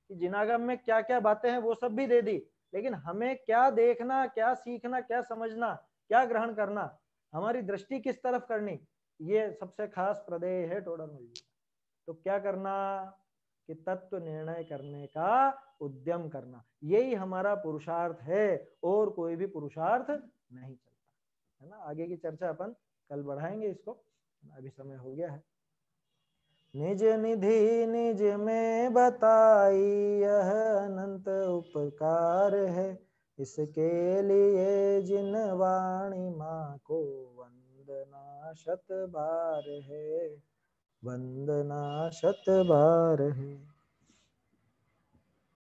कि जिनागम में क्या क्या बातें हैं वो सब भी दे दी, लेकिन हमें क्या देखना, क्या सीखना, क्या समझना, क्या ग्रहण करना, हमारी दृष्टि किस तरफ करनी, ये सबसे खास प्रदेय है टोडरमल जी। तो क्या करना कि तत्व निर्णय करने का उद्यम करना, यही हमारा पुरुषार्थ है, और कोई भी पुरुषार्थ नहीं चलता है ना। आगे की चर्चा अपन कल बढ़ाएंगे इसको, अभी समय हो गया है। निज निधि निज में बताई यह अनंत उपकार है, इसके लिए जिन वाणी माँ को वंदना शत बार है, वंदना शत बार है।